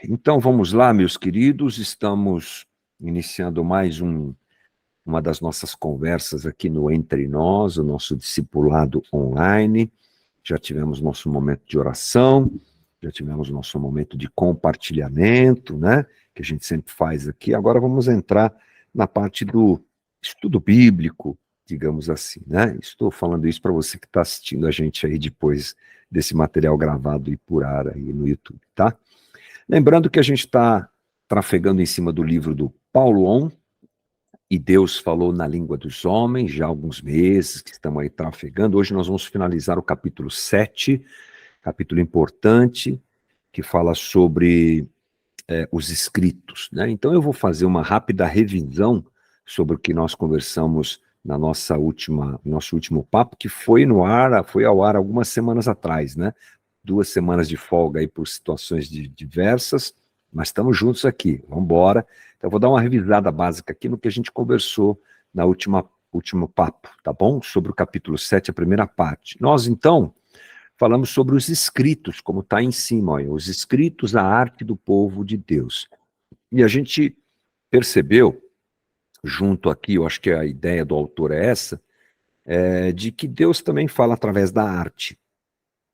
Então vamos lá, meus queridos, estamos iniciando mais uma das nossas conversas aqui no Entre Nós, o nosso discipulado online. Já tivemos nosso momento de oração, já tivemos nosso momento de compartilhamento, né? Que a gente sempre faz aqui. Agora vamos entrar na parte do estudo bíblico, digamos assim, né? Estou falando isso para você que está assistindo a gente aí depois desse material gravado e por ar aí no YouTube, tá? Lembrando que a gente está trafegando em cima do livro do Paulo On, e Deus falou na língua dos homens, já há alguns meses que estamos aí trafegando. Hoje nós vamos finalizar o capítulo 7, capítulo importante, que fala sobre os escritos, né? Então eu vou fazer uma rápida revisão sobre o que nós conversamos na nosso último papo, que foi ao ar algumas semanas atrás, né? 2 semanas de folga aí por situações diversas, mas estamos juntos aqui, vamos embora. Então eu vou dar uma revisada básica aqui no que a gente conversou na último papo, tá bom? Sobre o capítulo 7, a primeira parte. Nós, então, falamos sobre os escritos, como está em cima, olha, os escritos, a arte do povo de Deus. E a gente percebeu, junto aqui, eu acho que a ideia do autor é essa, de que Deus também fala através da arte.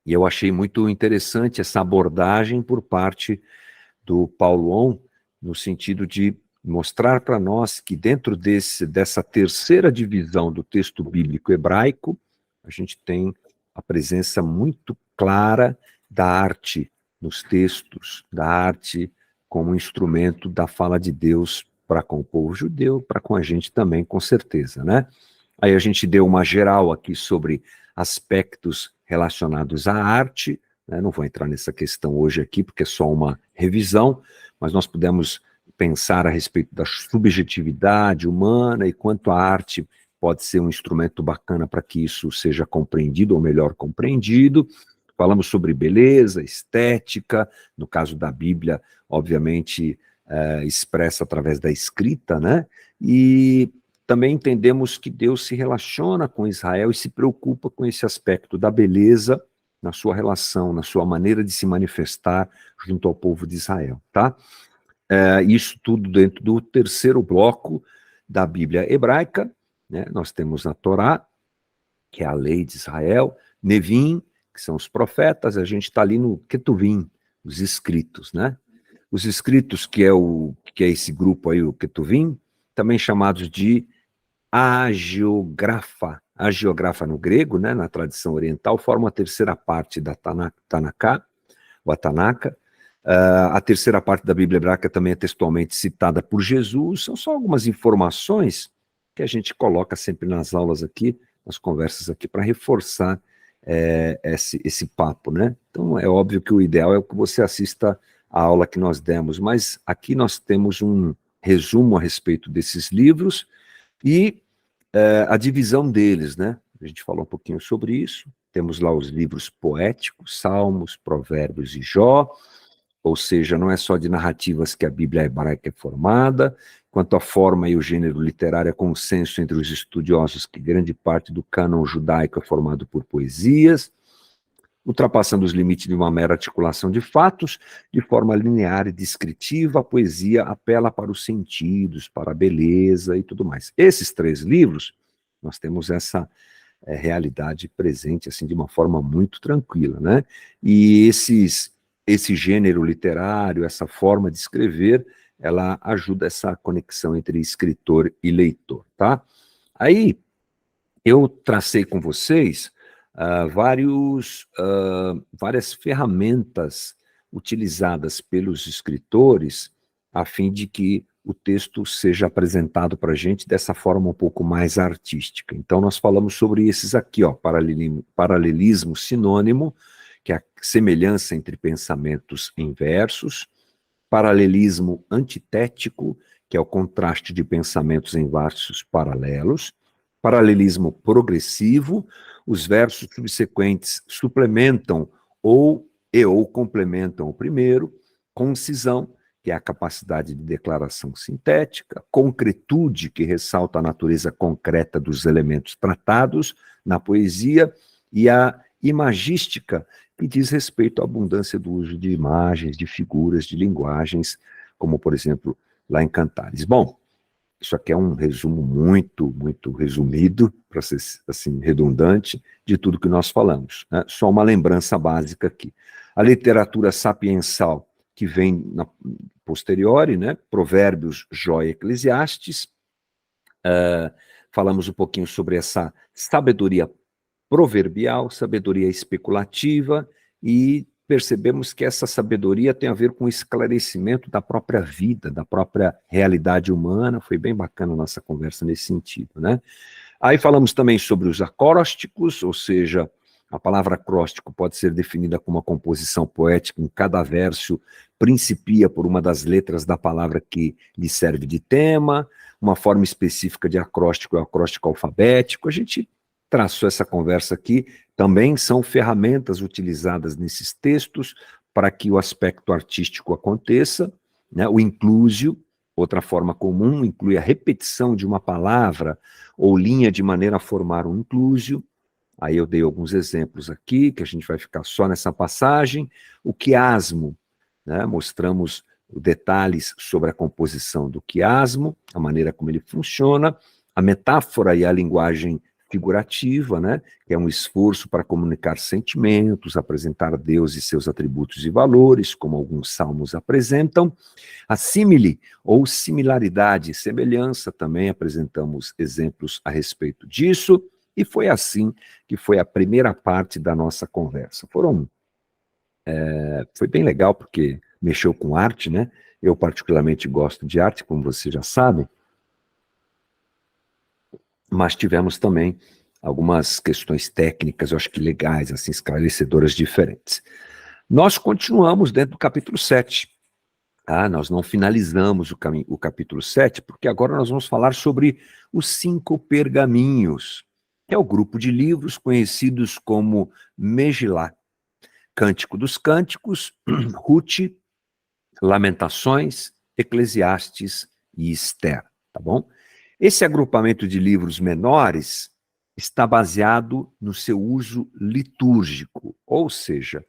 E eu achei muito interessante essa abordagem por parte do Paulo On, no sentido de mostrar para nós que dentro dessa terceira divisão do texto bíblico hebraico, a gente tem a presença muito clara da arte nos textos, da arte como instrumento da fala de Deus para com o povo judeu, para com a gente também, com certeza, né? Aí a gente deu uma geral aqui sobre aspectos relacionados à arte, né? Não vou entrar nessa questão hoje aqui, porque é só uma revisão, mas nós pudemos pensar a respeito da subjetividade humana e quanto a arte pode ser um instrumento bacana para que isso seja compreendido, ou melhor compreendido. Falamos sobre beleza, estética, no caso da Bíblia, obviamente, expressa através da escrita, né? E também entendemos que Deus se relaciona com Israel e se preocupa com esse aspecto da beleza na sua relação, na sua maneira de se manifestar junto ao povo de Israel, tá? Isso tudo dentro do terceiro bloco da Bíblia hebraica, né? Nós temos a Torá, que é a lei de Israel, Nevim, que são os profetas, a gente está ali no Ketuvim, os escritos, né? Os escritos, que é esse grupo aí, o Ketuvim, também chamados de agiografa no grego, né, na tradição oriental, forma a terceira parte da Tanakh, ou a Tanaka. A terceira parte da Bíblia hebraica também é textualmente citada por Jesus. São só algumas informações que a gente coloca sempre nas aulas aqui, nas conversas aqui, para reforçar esse papo, né? Então é óbvio que o ideal é que você assista a aula que nós demos, mas aqui nós temos um resumo a respeito desses livros e a divisão deles, né? A gente falou um pouquinho sobre isso. Temos lá os livros poéticos, Salmos, Provérbios e Jó, ou seja, não é só de narrativas que a Bíblia hebraica é formada. Quanto à forma e o gênero literário, é consenso entre os estudiosos que grande parte do cânon judaico é formado por poesias, ultrapassando os limites de uma mera articulação de fatos, de forma linear e descritiva, a poesia apela para os sentidos, para a beleza e tudo mais. Esses 3 livros, nós temos essa realidade presente assim de uma forma muito tranquila, né? E esse gênero literário, essa forma de escrever, ela ajuda essa conexão entre escritor e leitor, tá? Aí, eu tracei com vocês várias ferramentas utilizadas pelos escritores a fim de que o texto seja apresentado para a gente dessa forma um pouco mais artística. Então, nós falamos sobre esses aqui, ó, paralelismo sinônimo, que é a semelhança entre pensamentos em versos, paralelismo antitético, que é o contraste de pensamentos em versos paralelos, paralelismo progressivo, os versos subsequentes suplementam ou complementam o primeiro, concisão, que é a capacidade de declaração sintética, concretude, que ressalta a natureza concreta dos elementos tratados na poesia, e a imagística, que diz respeito à abundância do uso de imagens, de figuras, de linguagens, como, por exemplo, lá em Cantares. Bom, isso aqui é um resumo muito resumido, para ser assim, redundante, de tudo que nós falamos, né? Só uma lembrança básica aqui. A literatura sapiensal, que vem na posteriori, né? Provérbios, Jó e Eclesiastes. Falamos um pouquinho sobre essa sabedoria proverbial, sabedoria especulativa, e percebemos que essa sabedoria tem a ver com o esclarecimento da própria vida, da própria realidade humana. Foi bem bacana a nossa conversa nesse sentido, né? Aí falamos também sobre os acrósticos, ou seja, a palavra acróstico pode ser definida como uma composição poética em cada verso principia por uma das letras da palavra que lhe serve de tema. Uma forma específica de acróstico é o acróstico alfabético. A gente traçou essa conversa aqui. Também são ferramentas utilizadas nesses textos para que o aspecto artístico aconteça, né? O inclusio, outra forma comum, inclui a repetição de uma palavra ou linha de maneira a formar um inclusio. Aí eu dei alguns exemplos aqui, que a gente vai ficar só nessa passagem. O quiasmo, né? Mostramos detalhes sobre a composição do quiasmo, a maneira como ele funciona, a metáfora e a linguagem figurativa, né? Que é um esforço para comunicar sentimentos, apresentar Deus e seus atributos e valores, como alguns salmos apresentam. A símile, ou similaridade, semelhança, também apresentamos exemplos a respeito disso, e foi assim que foi a primeira parte da nossa conversa. Foi bem legal, porque mexeu com arte, né? Eu particularmente gosto de arte, como você já sabe, mas tivemos também algumas questões técnicas, eu acho que legais, assim, esclarecedoras diferentes. Nós continuamos dentro do capítulo 7. Nós não finalizamos o capítulo 7, porque agora nós vamos falar sobre os 5 pergaminhos, que é o grupo de livros conhecidos como Megilá, Cântico dos Cânticos, Ruth, Lamentações, Eclesiastes e Esther, tá bom? Esse agrupamento de livros menores está baseado no seu uso litúrgico, ou seja,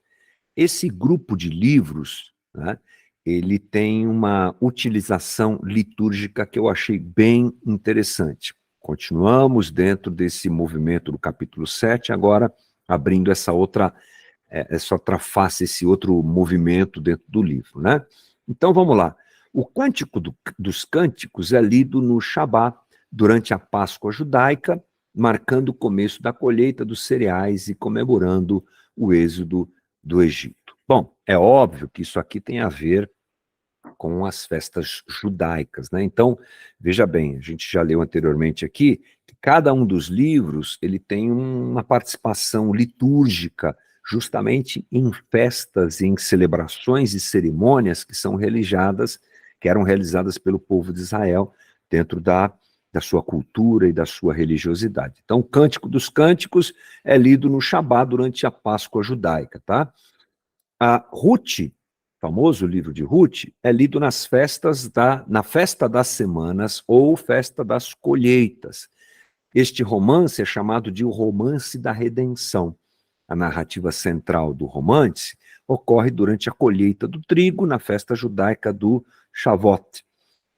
esse grupo de livros, né, ele tem uma utilização litúrgica que eu achei bem interessante. Continuamos dentro desse movimento do capítulo 7, agora abrindo essa outra face, esse outro movimento dentro do livro, né? Então vamos lá. O Cântico dos Cânticos é lido no Shabat, durante a Páscoa judaica, marcando o começo da colheita dos cereais e comemorando o êxodo do Egito. Bom, é óbvio que isso aqui tem a ver com as festas judaicas, né? Então, veja bem, a gente já leu anteriormente aqui que cada um dos livros ele tem uma participação litúrgica justamente em festas, em celebrações e cerimônias que eram realizadas pelo povo de Israel dentro da sua cultura e da sua religiosidade. Então, o Cântico dos Cânticos é lido no Shabat durante a Páscoa judaica, tá? A Ruth, famoso livro de Ruth, é lido na festa das semanas ou festa das colheitas. Este romance é chamado de o romance da redenção. A narrativa central do romance ocorre durante a colheita do trigo na festa judaica do Shavuot.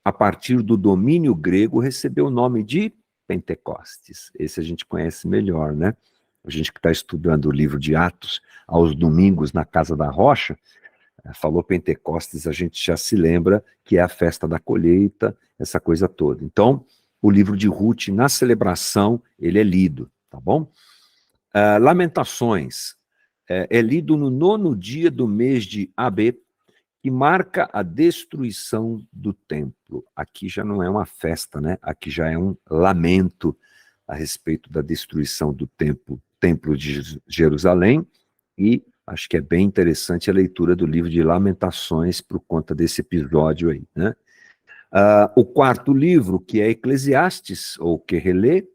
A partir do domínio grego, recebeu o nome de Pentecostes. Esse a gente conhece melhor, né? A gente que está estudando o livro de Atos aos domingos na Casa da Rocha, falou Pentecostes, a gente já se lembra que é a festa da colheita, essa coisa toda. Então, o livro de Ruth, na celebração, ele é lido, tá bom? Lamentações é lido no 9º dia do mês de Abê, que marca a destruição do templo. Aqui já não é uma festa, né? Aqui já é um lamento a respeito da destruição do templo de Jerusalém, e acho que é bem interessante a leitura do livro de Lamentações por conta desse episódio aí, né? O 4º livro, que é Eclesiastes, ou Querelê,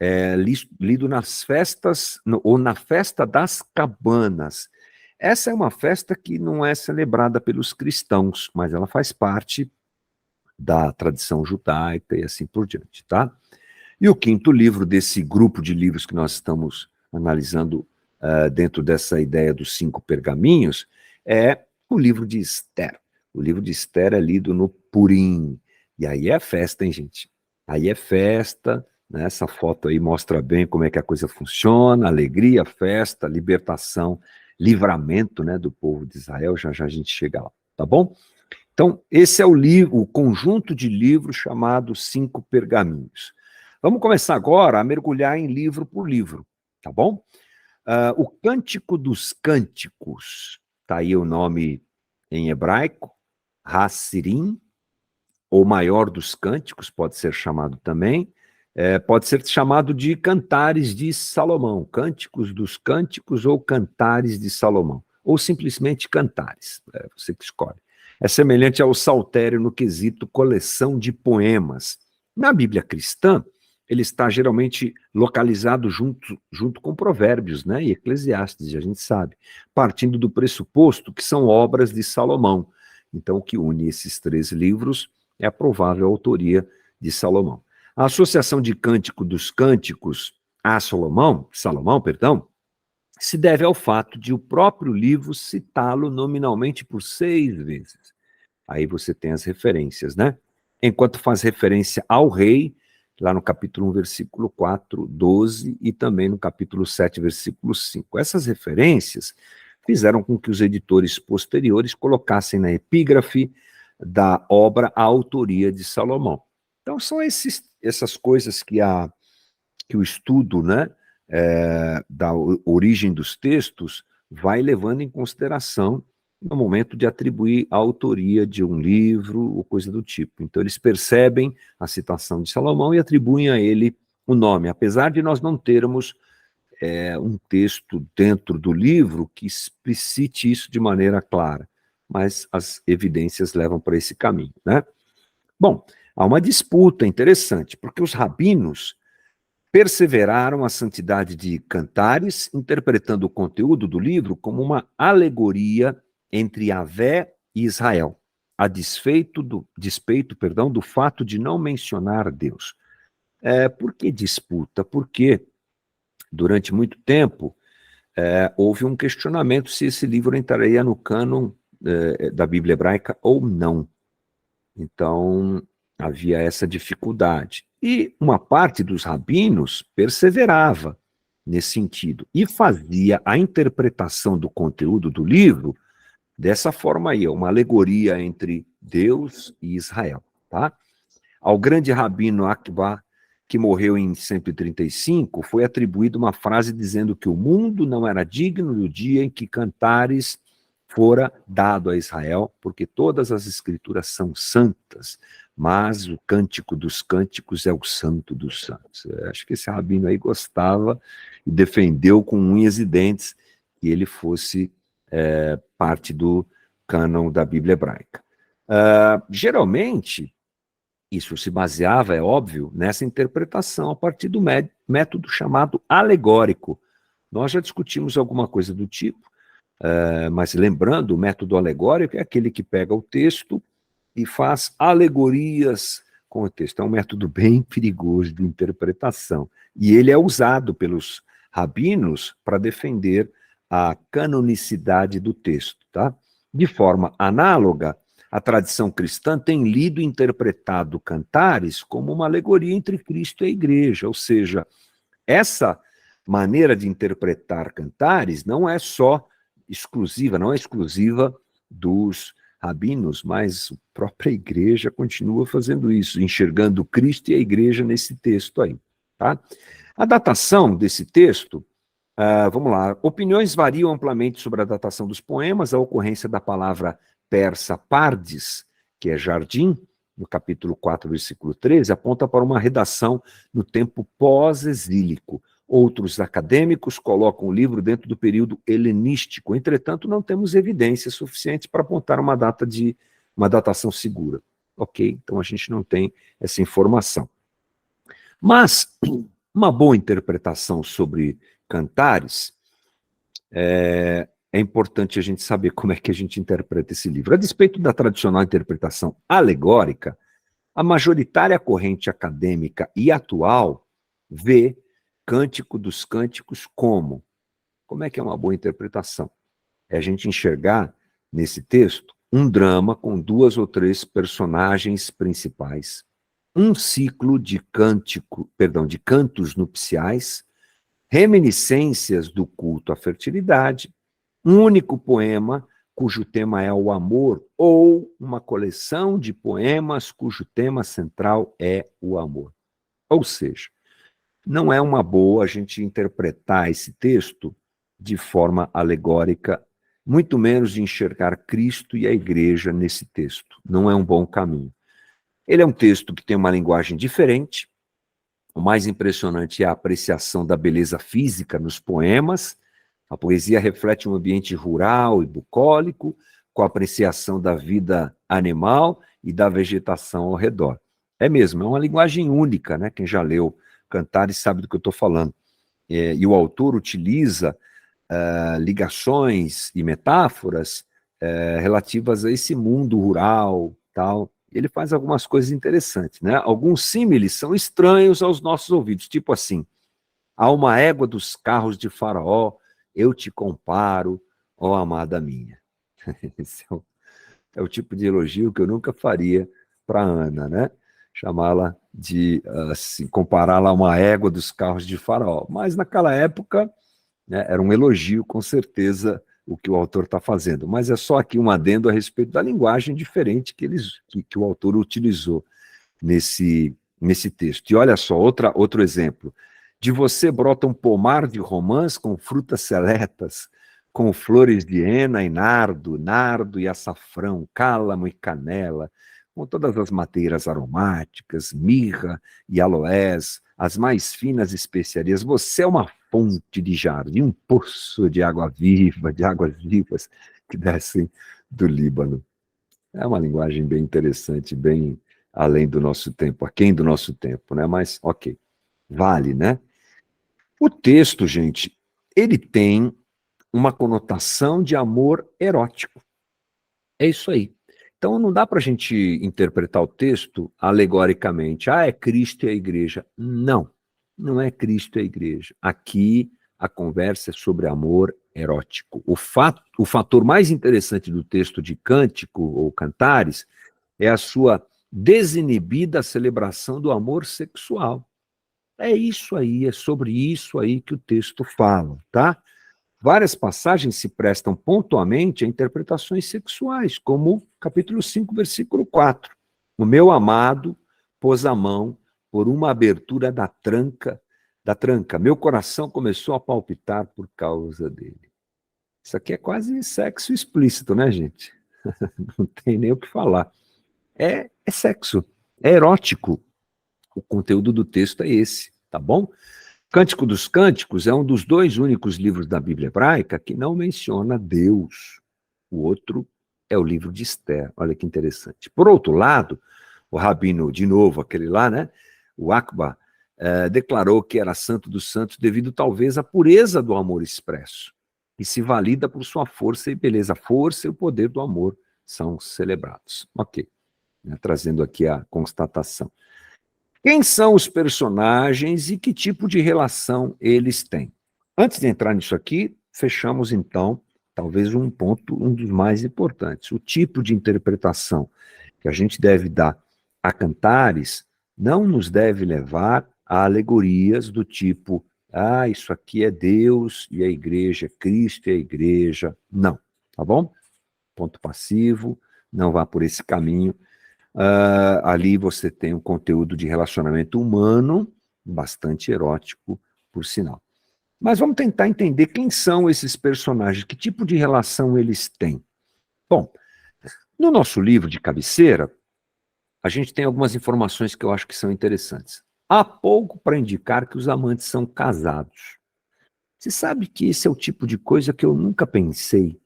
é lido nas festas, ou na festa das cabanas. Essa é uma festa que não é celebrada pelos cristãos, mas ela faz parte da tradição judaica e assim por diante, tá? E o 5º livro desse grupo de livros que nós estamos analisando dentro dessa ideia dos 5 pergaminhos, é o livro de Esther. O livro de Esther é lido no Purim. E aí é festa, hein, gente? Aí é festa, né? Essa foto aí mostra bem como é que a coisa funciona, alegria, festa, libertação, livramento, né, do povo de Israel. Já já a gente chega lá, tá bom? Então, esse é o livro, o conjunto de livros chamado 5 Pergaminhos. Vamos começar agora a mergulhar em livro por livro, tá bom? O Cântico dos Cânticos, tá aí o nome em hebraico, Hassirim, ou maior dos cânticos, pode ser chamado também, pode ser chamado de Cantares de Salomão, Cânticos dos Cânticos ou Cantares de Salomão, ou simplesmente Cantares, você que escolhe. É semelhante ao saltério no quesito coleção de poemas. Na Bíblia cristã, ele está geralmente localizado junto com Provérbios, né, e Eclesiastes, a gente sabe, partindo do pressuposto que são obras de Salomão. Então, o que une esses 3 livros é a provável autoria de Salomão. A associação de Cântico dos Cânticos a Salomão, se deve ao fato de o próprio livro citá-lo nominalmente por 6 vezes. Aí você tem as referências, né? Enquanto faz referência ao rei, lá no capítulo 1, versículo 4, 12, e também no capítulo 7, versículo 5. Essas referências fizeram com que os editores posteriores colocassem na epígrafe da obra a autoria de Salomão. Então são essas coisas que o estudo, né, da origem dos textos vai levando em consideração no momento de atribuir a autoria de um livro ou coisa do tipo. Então eles percebem a citação de Salomão e atribuem a ele o nome, apesar de nós não termos um texto dentro do livro que explicite isso de maneira clara, mas as evidências levam para esse caminho, né? Bom, há uma disputa interessante, porque os rabinos perseveraram a santidade de Cantares, interpretando o conteúdo do livro como uma alegoria entre Yahvé e Israel, a despeito do fato de não mencionar Deus. Por que disputa? Porque durante muito tempo houve um questionamento se esse livro entraria no cânon da Bíblia hebraica ou não. Então, havia essa dificuldade. E uma parte dos rabinos perseverava nesse sentido e fazia a interpretação do conteúdo do livro dessa forma aí, uma alegoria entre Deus e Israel, tá? Ao grande rabino Akbar, que morreu em 135, foi atribuída uma frase dizendo que o mundo não era digno do dia em que Cantares fora dado a Israel, porque todas as escrituras são santas, mas o Cântico dos Cânticos é o santo dos santos. Eu acho que esse rabino aí gostava e defendeu com unhas e dentes que ele fosse parte do cânon da Bíblia hebraica. Geralmente, isso se baseava, é óbvio, nessa interpretação a partir do método chamado alegórico. Nós já discutimos alguma coisa do tipo, mas lembrando, o método alegórico é aquele que pega o texto e faz alegorias com o texto. É um método bem perigoso de interpretação. E ele é usado pelos rabinos para defender a canonicidade do texto, tá? De forma análoga, a tradição cristã tem lido e interpretado Cantares como uma alegoria entre Cristo e a igreja, ou seja, essa maneira de interpretar Cantares não é exclusiva dos rabinos, mas a própria igreja continua fazendo isso, enxergando Cristo e a igreja nesse texto aí, tá? A datação desse texto, vamos lá, opiniões variam amplamente sobre a datação dos poemas, a ocorrência da palavra persa pardes, que é jardim, no capítulo 4, versículo 13, aponta para uma redação no tempo pós-exílico. Outros acadêmicos colocam o livro dentro do período helenístico, entretanto, não temos evidências suficientes para apontar uma datação segura. Ok? Então a gente não tem essa informação. Mas uma boa interpretação sobre Cantares é importante a gente saber como é que a gente interpreta esse livro. A despeito da tradicional interpretação alegórica, a majoritária corrente acadêmica e atual vê Cântico dos Cânticos como Como é que é uma boa interpretação? É a gente enxergar nesse texto um drama com 2 ou 3 personagens principais, um ciclo de de cantos nupciais, reminiscências do culto à fertilidade, um único poema cujo tema é o amor, ou uma coleção de poemas cujo tema central é o amor. Ou seja, não é uma boa a gente interpretar esse texto de forma alegórica, muito menos de enxergar Cristo e a igreja nesse texto. Não é um bom caminho. Ele é um texto que tem uma linguagem diferente. O mais impressionante é a apreciação da beleza física nos poemas. A poesia reflete um ambiente rural e bucólico, com a apreciação da vida animal e da vegetação ao redor. É mesmo, é uma linguagem única, né? Quem já leu Cantares sabe do que eu estou falando. E o autor utiliza ligações e metáforas relativas a esse mundo rural, tal. Ele faz algumas coisas interessantes, né? Alguns símiles são estranhos aos nossos ouvidos, tipo assim: há uma égua dos carros de Faraó, eu te comparo, ó amada minha. Esse é o tipo de elogio que eu nunca faria para Ana, né? Chamá-la de, assim, compará-la a uma égua dos carros de Faraó. Mas naquela época, né, era um elogio, com certeza, o que o autor está fazendo. Mas é só aqui um adendo a respeito da linguagem diferente que o autor utilizou nesse texto. E olha só, outro exemplo. De você brota um pomar de romãs com frutas seletas, com flores de hena e nardo e açafrão, cálamo e canela, com todas as madeiras aromáticas, mirra e aloés, as mais finas especiarias. Você é uma fonte de jardim, um poço de água viva, de águas vivas que descem do Líbano. É uma linguagem bem interessante, bem além do nosso tempo, aquém do nosso tempo, né? Mas, ok, vale, né? O texto, gente, ele tem uma conotação de amor erótico. É isso aí. Então, não dá para a gente interpretar o texto alegoricamente. Ah, é Cristo e a igreja. Não, não é Cristo e a igreja. Aqui, a conversa é sobre amor erótico. O fator mais interessante do texto de Cântico ou Cantares é a sua desinibida celebração do amor sexual. É isso aí, é sobre isso aí que o texto fala, tá? Várias passagens se prestam pontualmente a interpretações sexuais, como capítulo 5, versículo 4. O meu amado pôs a mão por uma abertura da tranca. Meu coração começou a palpitar por causa dele. Isso aqui é quase sexo explícito, né, gente? Não tem nem o que falar. É sexo, é erótico. O conteúdo do texto é esse, tá bom? Cântico dos Cânticos é um dos 2 únicos livros da Bíblia hebraica que não menciona Deus. O outro é o livro de Esther. Olha que interessante. Por outro lado, o rabino, de novo, aquele lá, né? O Akbar, declarou que era santo dos santos devido talvez à pureza do amor expresso, e se valida por sua força e beleza. A força e o poder do amor são celebrados. Ok, né, trazendo aqui a constatação. Quem são os personagens e que tipo de relação eles têm? Antes de entrar nisso aqui, fechamos então, talvez um ponto, um dos mais importantes. O tipo de interpretação que a gente deve dar a Cantares não nos deve levar a alegorias do tipo, ah, isso aqui é Deus e a igreja, Cristo e a igreja. Não, tá bom? Ponto passivo, não vá por esse caminho. Ali você tem um conteúdo de relacionamento humano, bastante erótico, por sinal. Mas vamos tentar entender quem são esses personagens, que tipo de relação eles têm. Bom, no nosso livro de cabeceira, a gente tem algumas informações que eu acho que são interessantes. Há pouco para indicar que os amantes são casados. Você sabe que esse é o tipo de coisa que eu nunca pensei.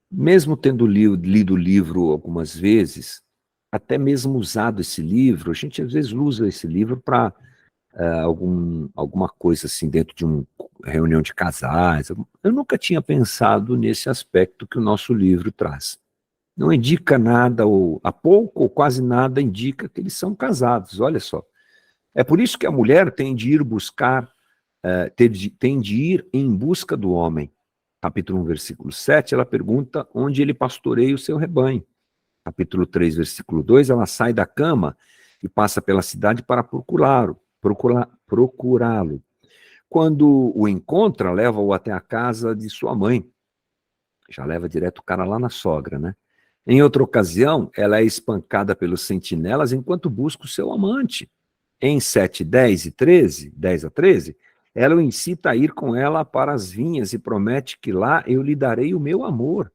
Mesmo tendo lido o livro algumas vezes, até mesmo usado esse livro, a gente às vezes usa esse livro para alguma coisa assim dentro de uma reunião de casais. Eu nunca tinha pensado nesse aspecto que o nosso livro traz. Não indica nada, ou há pouco ou quase nada indica que eles são casados, olha só. É por isso que a mulher tem de ir buscar tem de ir em busca do homem. Capítulo 1, versículo 7, ela pergunta onde ele pastoreia o seu rebanho. Capítulo 3, versículo 2, ela sai da cama e passa pela cidade para procurá-lo. Quando o encontra, leva-o até a casa de sua mãe. Já leva direto o cara lá na sogra, né? Em outra ocasião, ela é espancada pelos sentinelas enquanto busca o seu amante. Em 7, 10 e 13, 10 a 13, ela o incita a ir com ela para as vinhas e promete que lá eu lhe darei o meu amor.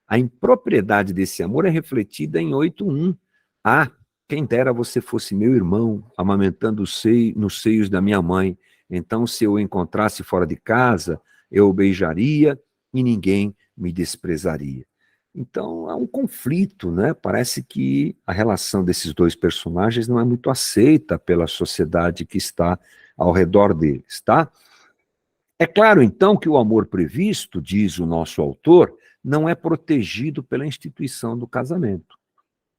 A impropriedade desse amor é refletida em 8:1. Ah, quem dera você fosse meu irmão, amamentando nos seios da minha mãe. Então, se eu o encontrasse fora de casa, eu o beijaria e ninguém me desprezaria. Então, há um conflito, né? Parece que a relação desses dois personagens não é muito aceita pela sociedade que está ao redor deles, tá? É claro, então, que o amor previsto, diz o nosso autor, não é protegido pela instituição do casamento.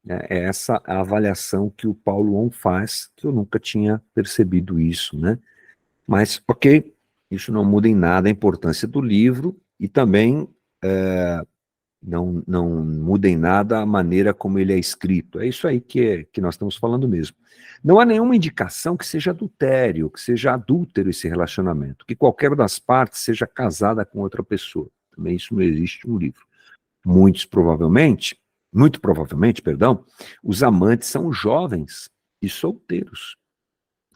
É essa a avaliação que o Paulo On faz, que eu nunca tinha percebido isso, né? Mas, ok, isso não muda em nada a importância do livro e também não muda em nada a maneira como ele é escrito. É isso aí que nós estamos falando mesmo. Não há nenhuma indicação que seja adultério, que seja adúltero esse relacionamento, que qualquer das partes seja casada com outra pessoa. Também isso não existe no livro. Muito provavelmente, perdão, os amantes são jovens e solteiros.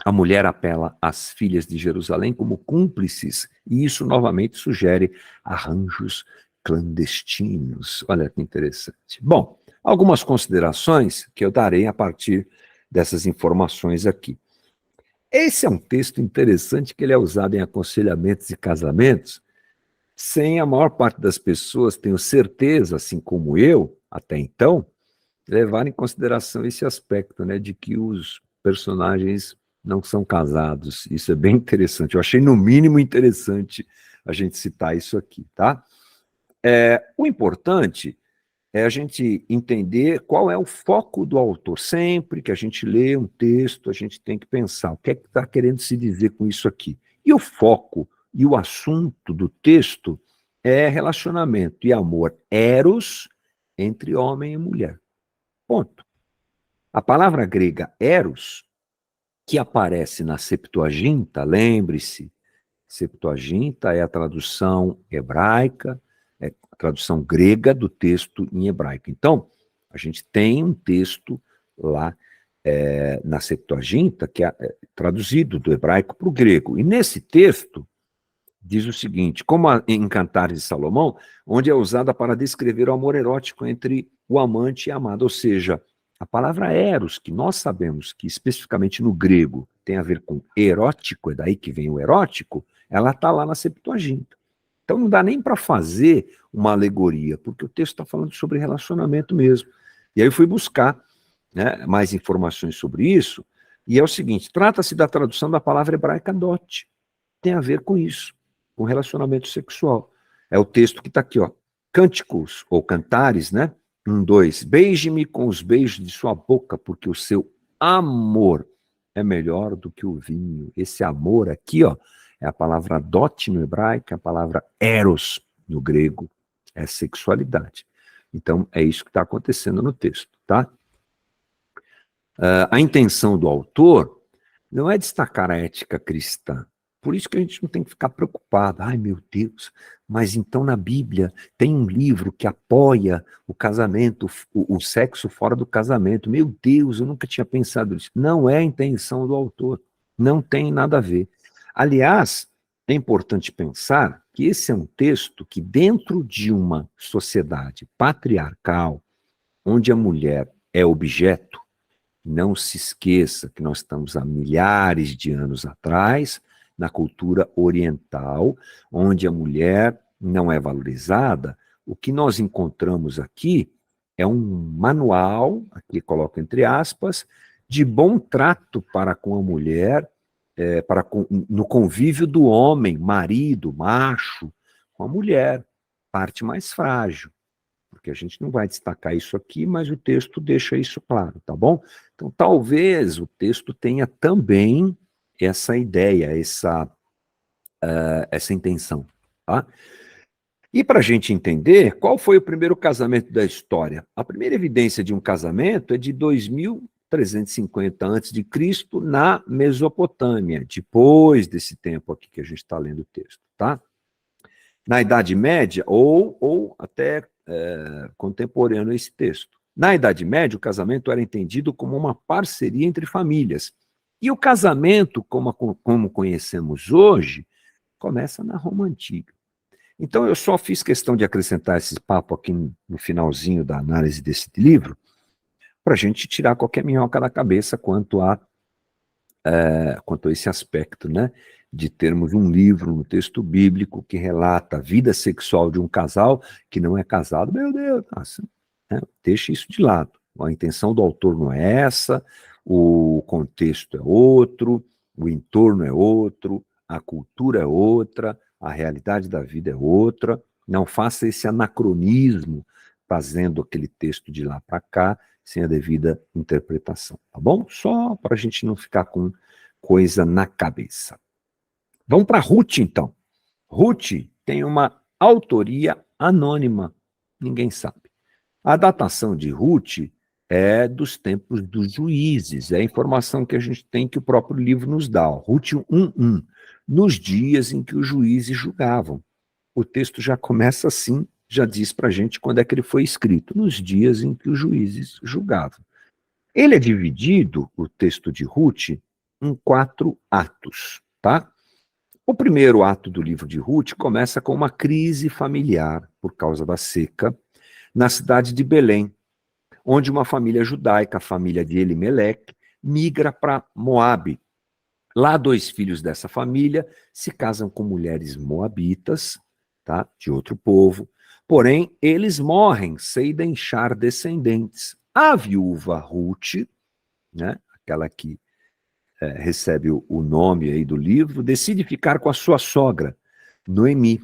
A mulher apela às filhas de Jerusalém como cúmplices, e isso novamente sugere arranjos clandestinos. Olha que interessante. Bom, algumas considerações que eu darei a partir dessas informações aqui. Esse é um texto interessante que ele é usado em aconselhamentos e casamentos, sem a maior parte das pessoas, tenho certeza, assim como eu, até então, levar em consideração esse aspecto, né, de que os personagens não são casados. Isso é bem interessante. Eu achei, no mínimo, interessante a gente citar isso aqui, tá? O importante é a gente entender qual é o foco do autor. Sempre que a gente lê um texto, a gente tem que pensar o que é que está querendo se dizer com isso aqui. E o foco e o assunto do texto é relacionamento e amor eros entre homem e mulher. Ponto. A palavra grega eros, que aparece na Septuaginta, lembre-se, Septuaginta é a tradução hebraica, é a tradução grega do texto em hebraico. Então, a gente tem um texto lá na Septuaginta que é traduzido do hebraico para o grego. E nesse texto diz o seguinte, como em Cantares de Salomão, onde é usada para descrever o amor erótico entre o amante e a amada, ou seja, a palavra eros, que nós sabemos que especificamente no grego tem a ver com erótico, é daí que vem o erótico, ela está lá na Septuaginta. Então não dá nem para fazer uma alegoria, porque o texto está falando sobre relacionamento mesmo. E aí eu fui buscar, né, mais informações sobre isso, e é o seguinte, trata-se da tradução da palavra hebraica dot, tem a ver com isso, com relacionamento sexual. É o texto que está aqui, ó, cânticos, ou cantares, né? 1, 2, beije-me com os beijos de sua boca, porque o seu amor é melhor do que o vinho. Esse amor aqui, ó, é a palavra dot no hebraico, é a palavra eros no grego, é sexualidade. Então, é isso que está acontecendo no texto, tá? A intenção do autor não é destacar a ética cristã. Por isso que a gente não tem que ficar preocupado. Ai, meu Deus, mas então na Bíblia tem um livro que apoia o casamento, o sexo fora do casamento. Meu Deus, eu nunca tinha pensado nisso. Não é a intenção do autor. Não tem nada a ver. Aliás, é importante pensar que esse é um texto que, dentro de uma sociedade patriarcal, onde a mulher é objeto, não se esqueça que nós estamos há milhares de anos atrás, na cultura oriental, onde a mulher não é valorizada. O que nós encontramos aqui é um manual, aqui coloco entre aspas, de bom trato para com a mulher, no convívio do homem, marido, macho, com a mulher, parte mais frágil. Porque a gente não vai destacar isso aqui, mas o texto deixa isso claro, tá bom? Então, talvez o texto tenha também essa ideia, essa intenção, tá? E para a gente entender, qual foi o primeiro casamento da história? A primeira evidência de um casamento é de 2350 a.C., na Mesopotâmia, depois desse tempo aqui que a gente está lendo o texto, tá? Na Idade Média, ou até contemporâneo a esse texto. Na Idade Média, o casamento era entendido como uma parceria entre famílias. E o casamento, como conhecemos hoje, começa na Roma Antiga. Então, eu só fiz questão de acrescentar esse papo aqui no finalzinho da análise desse livro, para a gente tirar qualquer minhoca da cabeça quanto a esse aspecto, né? De termos um livro, um texto bíblico que relata a vida sexual de um casal que não é casado. Meu Deus, nossa, né? Deixa isso de lado. A intenção do autor não é essa, o contexto é outro, o entorno é outro, a cultura é outra, a realidade da vida é outra. Não faça esse anacronismo fazendo aquele texto de lá para cá, sem a devida interpretação, tá bom? Só para a gente não ficar com coisa na cabeça. Vamos para Ruth, então. Ruth tem uma autoria anônima, ninguém sabe. A datação de Ruth é dos tempos dos juízes, é a informação que a gente tem que o próprio livro nos dá. Ruth 1:1, nos dias em que os juízes julgavam. O texto já começa assim, já diz para a gente quando é que ele foi escrito, nos dias em que os juízes julgavam. Ele é dividido, o texto de Ruth, em 4 atos, tá? O primeiro ato do livro de Ruth começa com uma crise familiar por causa da seca na cidade de Belém, onde uma família judaica, a família de Elimeleque, migra para Moabe. Lá, 2 filhos dessa família se casam com mulheres moabitas, tá? De outro povo, porém, eles morrem sem deixar descendentes. A viúva Ruth, né? Aquela que recebe o nome aí do livro, decide ficar com a sua sogra, Noemi,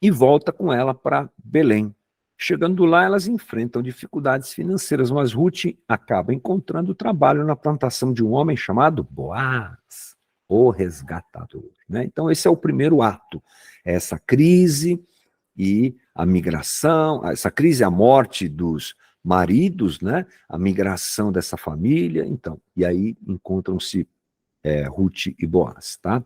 e volta com ela para Belém. Chegando lá, elas enfrentam dificuldades financeiras, mas Ruth acaba encontrando trabalho na plantação de um homem chamado Boaz, o resgatador, né? Então, esse é o primeiro ato, essa crise e a migração, essa crise, a morte dos maridos, né? A migração dessa família, então, e aí encontram-se Ruth e Boaz, tá?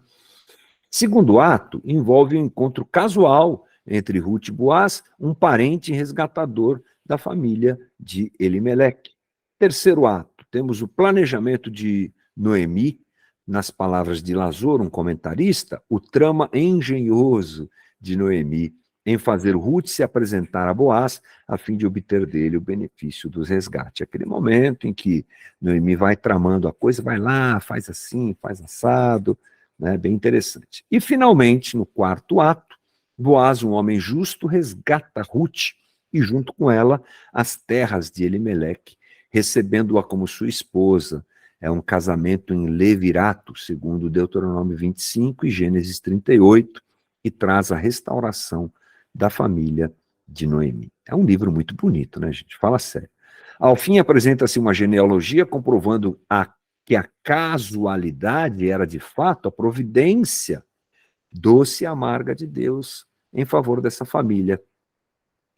Segundo ato, envolve um encontro casual entre Ruth e Boaz, um parente resgatador da família de Elimeleque. Terceiro ato, temos o planejamento de Noemi, nas palavras de Lazor, um comentarista, o trama engenhoso de Noemi em fazer Ruth se apresentar a Boaz a fim de obter dele o benefício dos resgates. Aquele momento em que Noemi vai tramando a coisa, vai lá, faz assim, faz assado, né? Bem interessante. E, finalmente, no quarto ato, Boaz, um homem justo, resgata Ruth e, junto com ela, as terras de Elimeleque, recebendo-a como sua esposa. É um casamento em levirato, segundo Deuteronômio 25 e Gênesis 38, e traz a restauração da família de Noemi. É um livro muito bonito, né, gente? Fala sério. Ao fim, apresenta-se uma genealogia comprovando que a casualidade era, de fato, a providência doce e amarga de Deus em favor dessa família.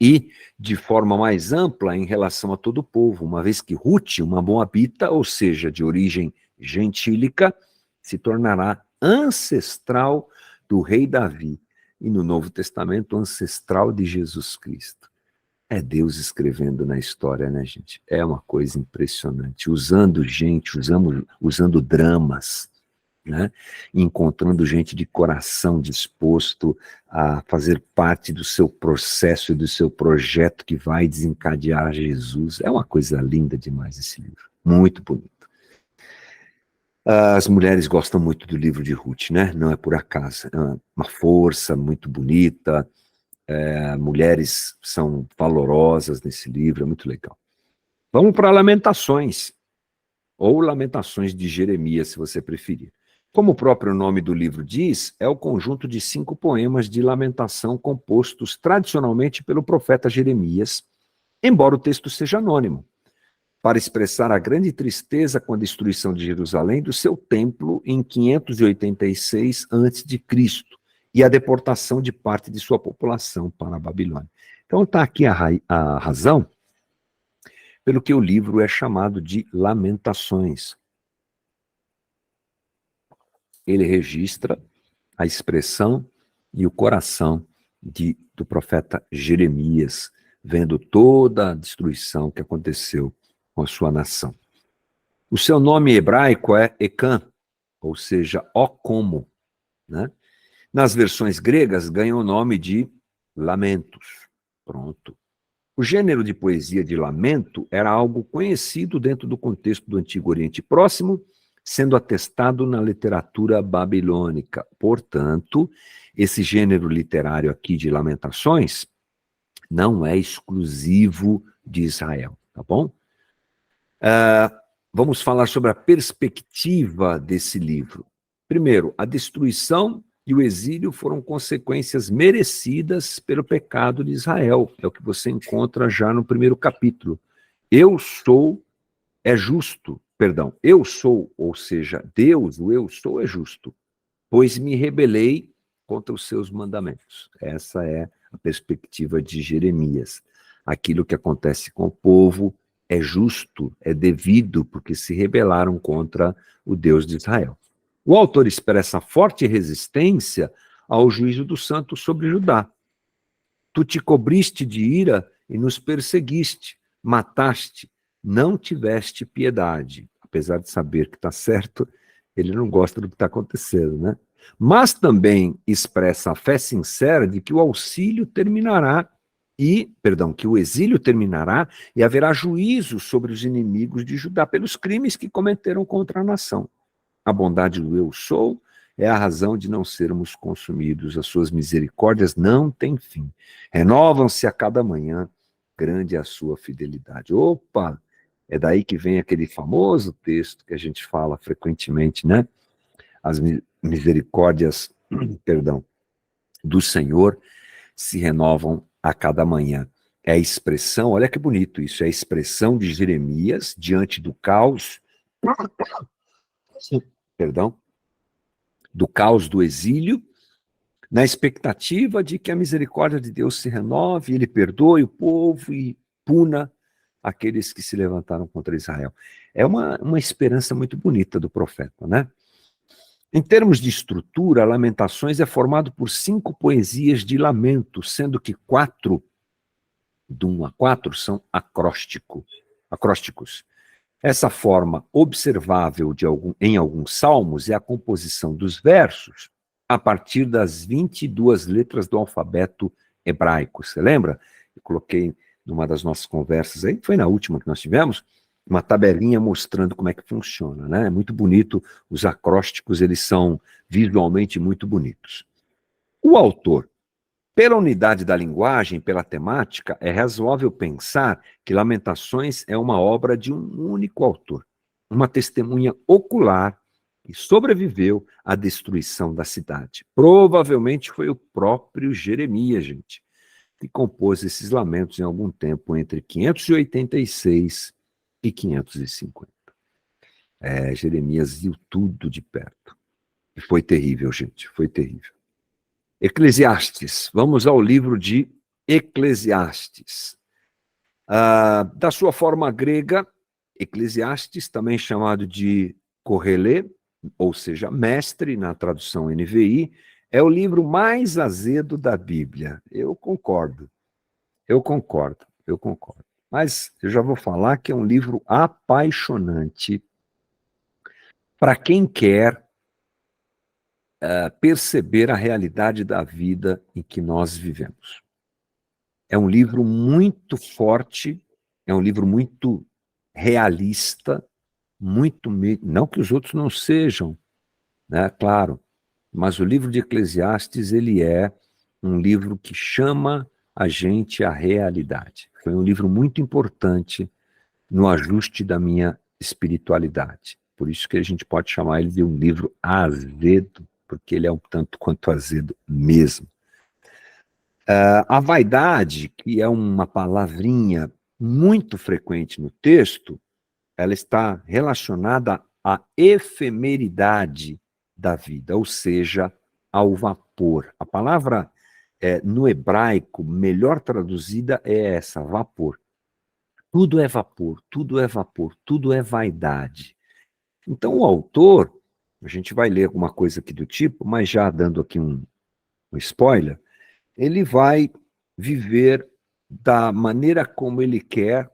E, de forma mais ampla, em relação a todo o povo, uma vez que Ruth, uma moabita, ou seja, de origem gentílica, se tornará ancestral do rei Davi, e no Novo Testamento, ancestral de Jesus Cristo. É Deus escrevendo na história, né, gente? É uma coisa impressionante, usando gente, usando dramas, né? Encontrando gente de coração disposto a fazer parte do seu processo e do seu projeto que vai desencadear Jesus. É uma coisa linda demais esse livro, muito bonito. As mulheres gostam muito do livro de Ruth, né? Não é por acaso, é uma força muito bonita, mulheres são valorosas nesse livro, é muito legal. Vamos para Lamentações, ou Lamentações de Jeremias, se você preferir. Como o próprio nome do livro diz, é o conjunto de 5 poemas de lamentação compostos tradicionalmente pelo profeta Jeremias, embora o texto seja anônimo, para expressar a grande tristeza com a destruição de Jerusalém do seu templo em 586 a.C., e a deportação de parte de sua população para a Babilônia. Então está aqui a razão pelo que o livro é chamado de Lamentações. Ele registra a expressão e o coração do profeta Jeremias, vendo toda a destruição que aconteceu com a sua nação. O seu nome hebraico é Ecan, ou seja, ó como, né? Nas versões gregas ganha o nome de Lamentos. Pronto. O gênero de poesia de lamento era algo conhecido dentro do contexto do Antigo Oriente Próximo, sendo atestado na literatura babilônica. Portanto, esse gênero literário aqui de lamentações não é exclusivo de Israel, tá bom? Vamos falar sobre a perspectiva desse livro. Primeiro, a destruição e o exílio foram consequências merecidas pelo pecado de Israel. É o que você encontra já no primeiro capítulo. Eu sou é justo, perdão, eu sou, ou seja, Deus, o eu sou é justo, pois me rebelei contra os seus mandamentos. Essa é a perspectiva de Jeremias. Aquilo que acontece com o povo é justo, é devido, porque se rebelaram contra o Deus de Israel. O autor expressa forte resistência ao juízo do santo sobre Judá. Tu te cobriste de ira e nos perseguiste, mataste, não tiveste piedade. Apesar de saber que está certo, ele não gosta do que está acontecendo, né? Mas também expressa a fé sincera de que o auxílio terminará que o exílio terminará e haverá juízo sobre os inimigos de Judá pelos crimes que cometeram contra a nação. A bondade do eu sou é a razão de não sermos consumidos. As suas misericórdias não têm fim. Renovam-se a cada manhã, grande é a sua fidelidade. Opa! É daí que vem aquele famoso texto que a gente fala frequentemente, né? As misericórdias, perdão, do Senhor se renovam a cada manhã. É a expressão, olha que bonito isso, é a expressão de Jeremias diante do caos, perdão, do caos do exílio, na expectativa de que a misericórdia de Deus se renove, ele perdoe o povo e puna aqueles que se levantaram contra Israel. É uma esperança muito bonita do profeta, né? Em termos de estrutura, Lamentações é formado por 5 poesias de lamento, sendo que 4, de 1 a 4, são acrósticos. Essa forma observável em alguns salmos é a composição dos versos a partir das 22 letras do alfabeto hebraico. Você lembra? Eu coloquei numa das nossas conversas aí, foi na última que nós tivemos, uma tabelinha mostrando como é que funciona, né? É muito bonito, os acrósticos, eles são visualmente muito bonitos. O autor, pela unidade da linguagem, pela temática, é razoável pensar que Lamentações é uma obra de um único autor, uma testemunha ocular que sobreviveu à destruição da cidade. Provavelmente foi o próprio Jeremias, gente, que compôs esses lamentos em algum tempo entre 586 e 550. Jeremias viu tudo de perto. E foi terrível, gente, foi terrível. Eclesiastes, vamos ao livro de Eclesiastes. Da sua forma grega, Eclesiastes, também chamado de Correlê, ou seja, mestre, na tradução NVI, é o livro mais azedo da Bíblia. Eu concordo. Mas eu já vou falar que é um livro apaixonante para quem quer perceber a realidade da vida em que nós vivemos. É um livro muito forte, é um livro muito realista, não que os outros não sejam, né? Claro, mas o livro de Eclesiastes, ele é um livro que chama a gente à realidade. Foi um livro muito importante no ajuste da minha espiritualidade. Por isso que a gente pode chamar ele de um livro azedo, porque ele é um tanto quanto azedo mesmo. A vaidade, que é uma palavrinha muito frequente no texto, ela está relacionada à efemeridade da vida, ou seja, ao vapor. A palavra no hebraico melhor traduzida é essa, vapor. Tudo é vapor, tudo é vapor, tudo é vaidade. Então o autor, a gente vai ler alguma coisa aqui do tipo, mas já dando aqui um spoiler, ele vai viver da maneira como ele quer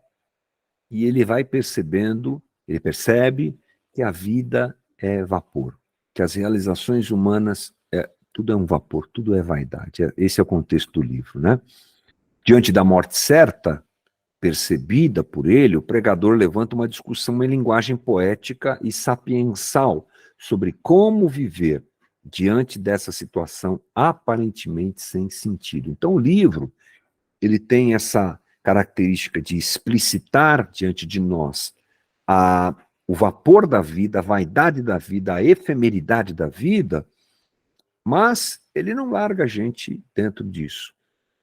e ele vai percebendo, ele percebe que a vida é vapor, que as realizações humanas, tudo é um vapor, tudo é vaidade. Esse é o contexto do livro, né? Diante da morte certa, percebida por ele, o pregador levanta uma discussão em linguagem poética e sapiensal sobre como viver diante dessa situação aparentemente sem sentido. Então o livro, ele tem essa característica de explicitar diante de nós o vapor da vida, a vaidade da vida, a efemeridade da vida, mas ele não larga a gente dentro disso,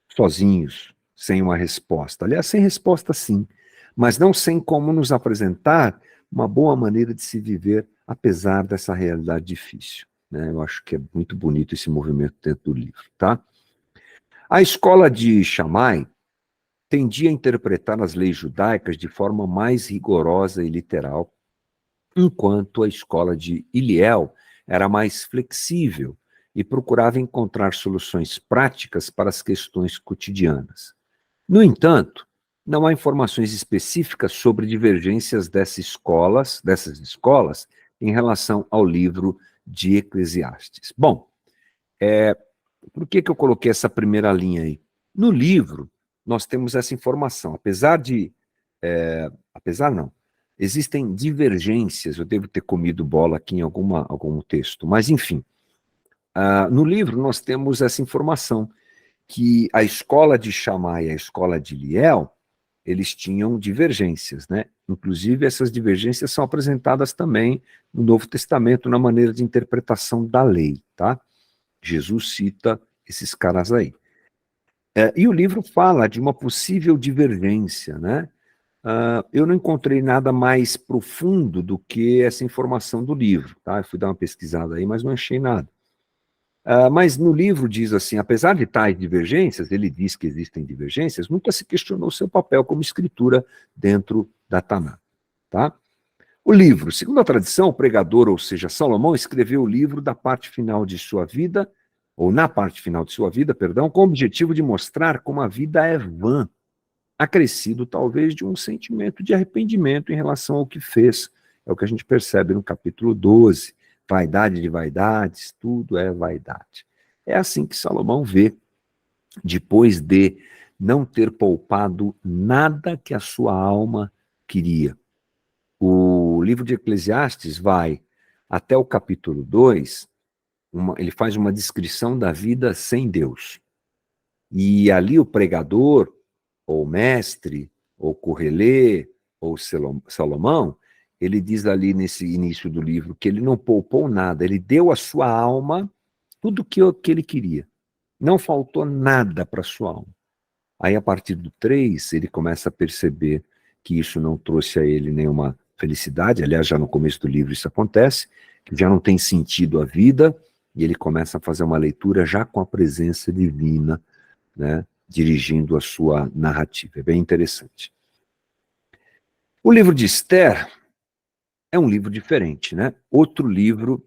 sozinhos, sem uma resposta. Aliás, sem resposta sim, mas não sem como nos apresentar uma boa maneira de se viver, apesar dessa realidade difícil. Né? Eu acho que é muito bonito esse movimento dentro do livro, tá? A escola de Shammai tendia a interpretar as leis judaicas de forma mais rigorosa e literal, enquanto a escola de Hillel era mais flexível e procurava encontrar soluções práticas para as questões cotidianas. No entanto, não há informações específicas sobre divergências dessas escolas em relação ao livro de Eclesiastes. Bom, por que eu coloquei essa primeira linha aí? No livro, nós temos essa informação, apesar não, existem divergências, eu devo ter comido bola aqui em algum texto, mas enfim, no livro nós temos essa informação, que a escola de Shammai e a escola de Hillel, eles tinham divergências, né? Inclusive essas divergências são apresentadas também no Novo Testamento, na maneira de interpretação da lei, tá? Jesus cita esses caras aí. E o livro fala de uma possível divergência, né? Eu não encontrei nada mais profundo do que essa informação do livro, tá? Eu fui dar uma pesquisada aí, mas não achei nada. Mas no livro diz assim, apesar de tais divergências, ele diz que existem divergências, nunca se questionou seu papel como escritura dentro da Taná, tá? O livro, segundo a tradição, o pregador, ou seja, Salomão, escreveu o livro da parte final de sua vida, ou na parte final de sua vida, perdão, com o objetivo de mostrar como a vida é vã, acrescido talvez de um sentimento de arrependimento em relação ao que fez. É o que a gente percebe no capítulo 12. Vaidade de vaidades, tudo é vaidade. É assim que Salomão vê, depois de não ter poupado nada que a sua alma queria. O livro de Eclesiastes vai até o capítulo 2, ele faz uma descrição da vida sem Deus. E ali o pregador, ou mestre, ou Correlê, ou Salomão, ele diz ali nesse início do livro que ele não poupou nada, ele deu à sua alma tudo que ele queria. Não faltou nada para a sua alma. Aí, a partir do 3, ele começa a perceber que isso não trouxe a ele nenhuma felicidade. Aliás, já no começo do livro isso acontece, que já não tem sentido a vida, e ele começa a fazer uma leitura já com a presença divina, né, dirigindo a sua narrativa. É bem interessante. O livro de Esther é um livro diferente, né? Outro livro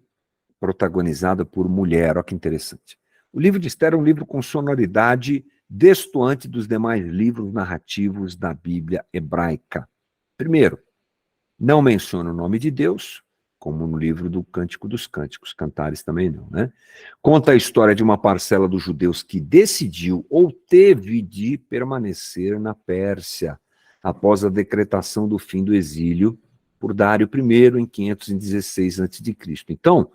protagonizado por mulher, olha que interessante. O livro de Esther é um livro com sonoridade destoante dos demais livros narrativos da Bíblia hebraica. Primeiro, não menciona o nome de Deus, como no livro do Cântico dos Cânticos, Cantares também não, né? Conta a história de uma parcela dos judeus que decidiu ou teve de permanecer na Pérsia após a decretação do fim do exílio por Dário I em 516 a.C. Então,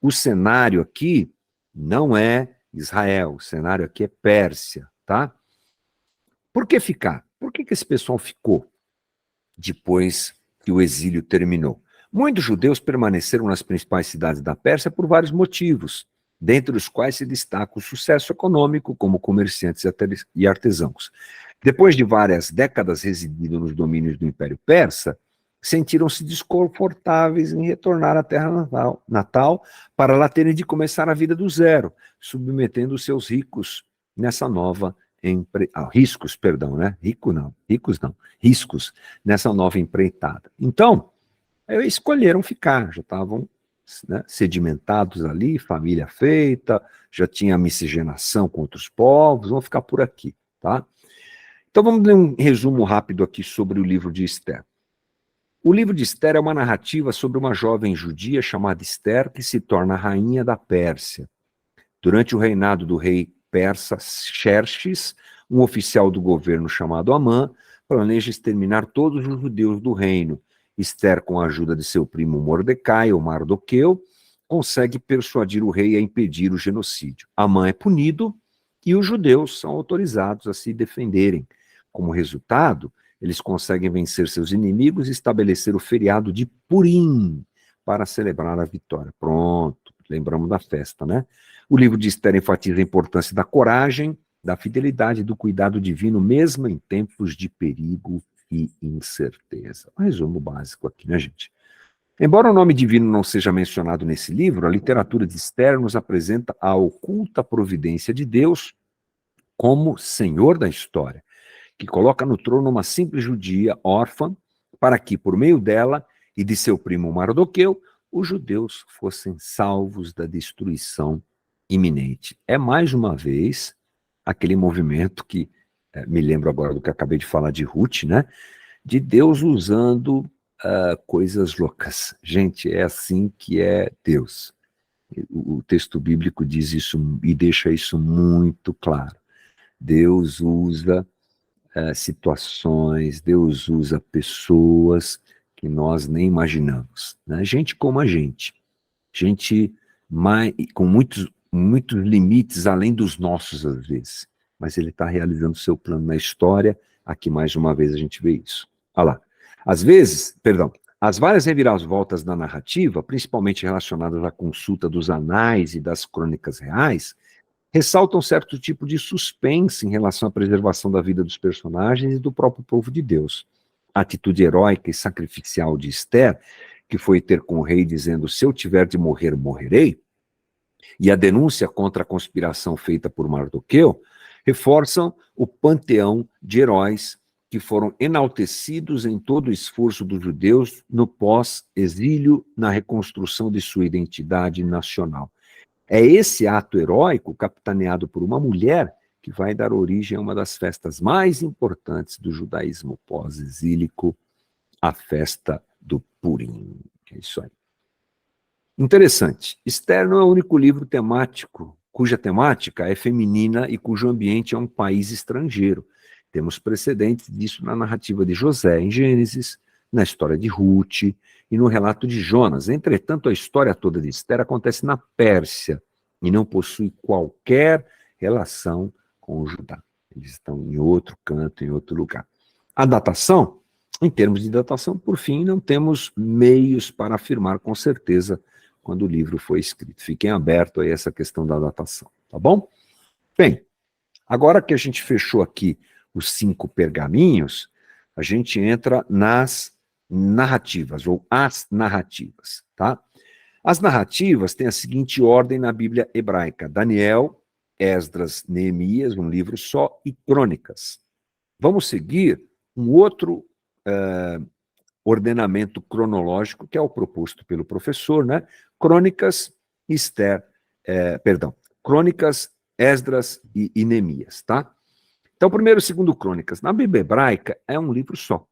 o cenário aqui não é Israel, o cenário aqui é Pérsia, tá? Por que ficar? Por que esse pessoal ficou depois que o exílio terminou? Muitos judeus permaneceram nas principais cidades da Pérsia por vários motivos, dentre os quais se destaca o sucesso econômico como comerciantes e artesãos. Depois de várias décadas residindo nos domínios do Império Persa, sentiram-se desconfortáveis em retornar à terra natal para lá terem de começar a vida do zero, submetendo os seus ricos nessa nova riscos, perdão, né? Ricos não, riscos nessa nova empreitada. Então, escolheram ficar, já estavam, né, sedimentados ali, família feita, já tinha miscigenação com outros povos, vão ficar por aqui, tá? Então vamos ler um resumo rápido aqui sobre o livro de Esther. O livro de Esther é uma narrativa sobre uma jovem judia chamada Esther que se torna rainha da Pérsia. Durante o reinado do rei persa Xerxes, um oficial do governo chamado Amã planeja exterminar todos os judeus do reino. Esther, com a ajuda de seu primo Mordecai, ou Mardoqueu, consegue persuadir o rei a impedir o genocídio. Amã é punido e os judeus são autorizados a se defenderem. Como resultado, eles conseguem vencer seus inimigos e estabelecer o feriado de Purim para celebrar a vitória. Pronto, lembramos da festa, né? O livro de Esther enfatiza a importância da coragem, da fidelidade e do cuidado divino, mesmo em tempos de perigo e incerteza. Um resumo básico aqui, né, gente? Embora o nome divino não seja mencionado nesse livro, a literatura de Esther nos apresenta a oculta providência de Deus como Senhor da história, que coloca no trono uma simples judia órfã, para que, por meio dela e de seu primo Mardoqueu, os judeus fossem salvos da destruição iminente. É mais uma vez aquele movimento que, me lembro agora do que acabei de falar de Ruth, né? De Deus usando coisas loucas. Gente, é assim que é Deus. O texto bíblico diz isso e deixa isso muito claro. Deus usa situações, Deus usa pessoas que nós nem imaginamos, né? Gente como a gente com muitos limites além dos nossos às vezes, mas ele está realizando o seu plano na história. Aqui mais uma vez a gente vê isso. Olha lá. As várias reviravoltas da narrativa, principalmente relacionadas à consulta dos anais e das crônicas reais, ressaltam certo tipo de suspense em relação à preservação da vida dos personagens e do próprio povo de Deus. A atitude heróica e sacrificial de Esther, que foi ter com o rei dizendo, se eu tiver de morrer, morrerei, e a denúncia contra a conspiração feita por Mardoqueu, reforçam o panteão de heróis que foram enaltecidos em todo o esforço dos judeus no pós-exílio, na reconstrução de sua identidade nacional. É esse ato heróico, capitaneado por uma mulher, que vai dar origem a uma das festas mais importantes do judaísmo pós-exílico, a festa do Purim. É isso aí. Interessante. Esther não é o único livro temático cuja temática é feminina e cujo ambiente é um país estrangeiro. Temos precedentes disso na narrativa de José, em Gênesis, na história de Ruth e no relato de Jonas. Entretanto, a história toda de Esther acontece na Pérsia e não possui qualquer relação com o Judá. Eles estão em outro canto, em outro lugar. A datação, em termos de datação, por fim, não temos meios para afirmar com certeza quando o livro foi escrito. Fiquem abertos a essa questão da datação, tá bom? Bem, agora que a gente fechou aqui os 5 pergaminhos, a gente entra nas narrativas, ou as narrativas, tá? As narrativas têm a seguinte ordem na Bíblia hebraica: Daniel, Esdras, Neemias, um livro só, e Crônicas. Vamos seguir um outro ordenamento cronológico, que é o proposto pelo professor, né? Crônicas, Crônicas, Esdras e Neemias, tá? Então, primeiro e segundo Crônicas. Na Bíblia hebraica é um livro só.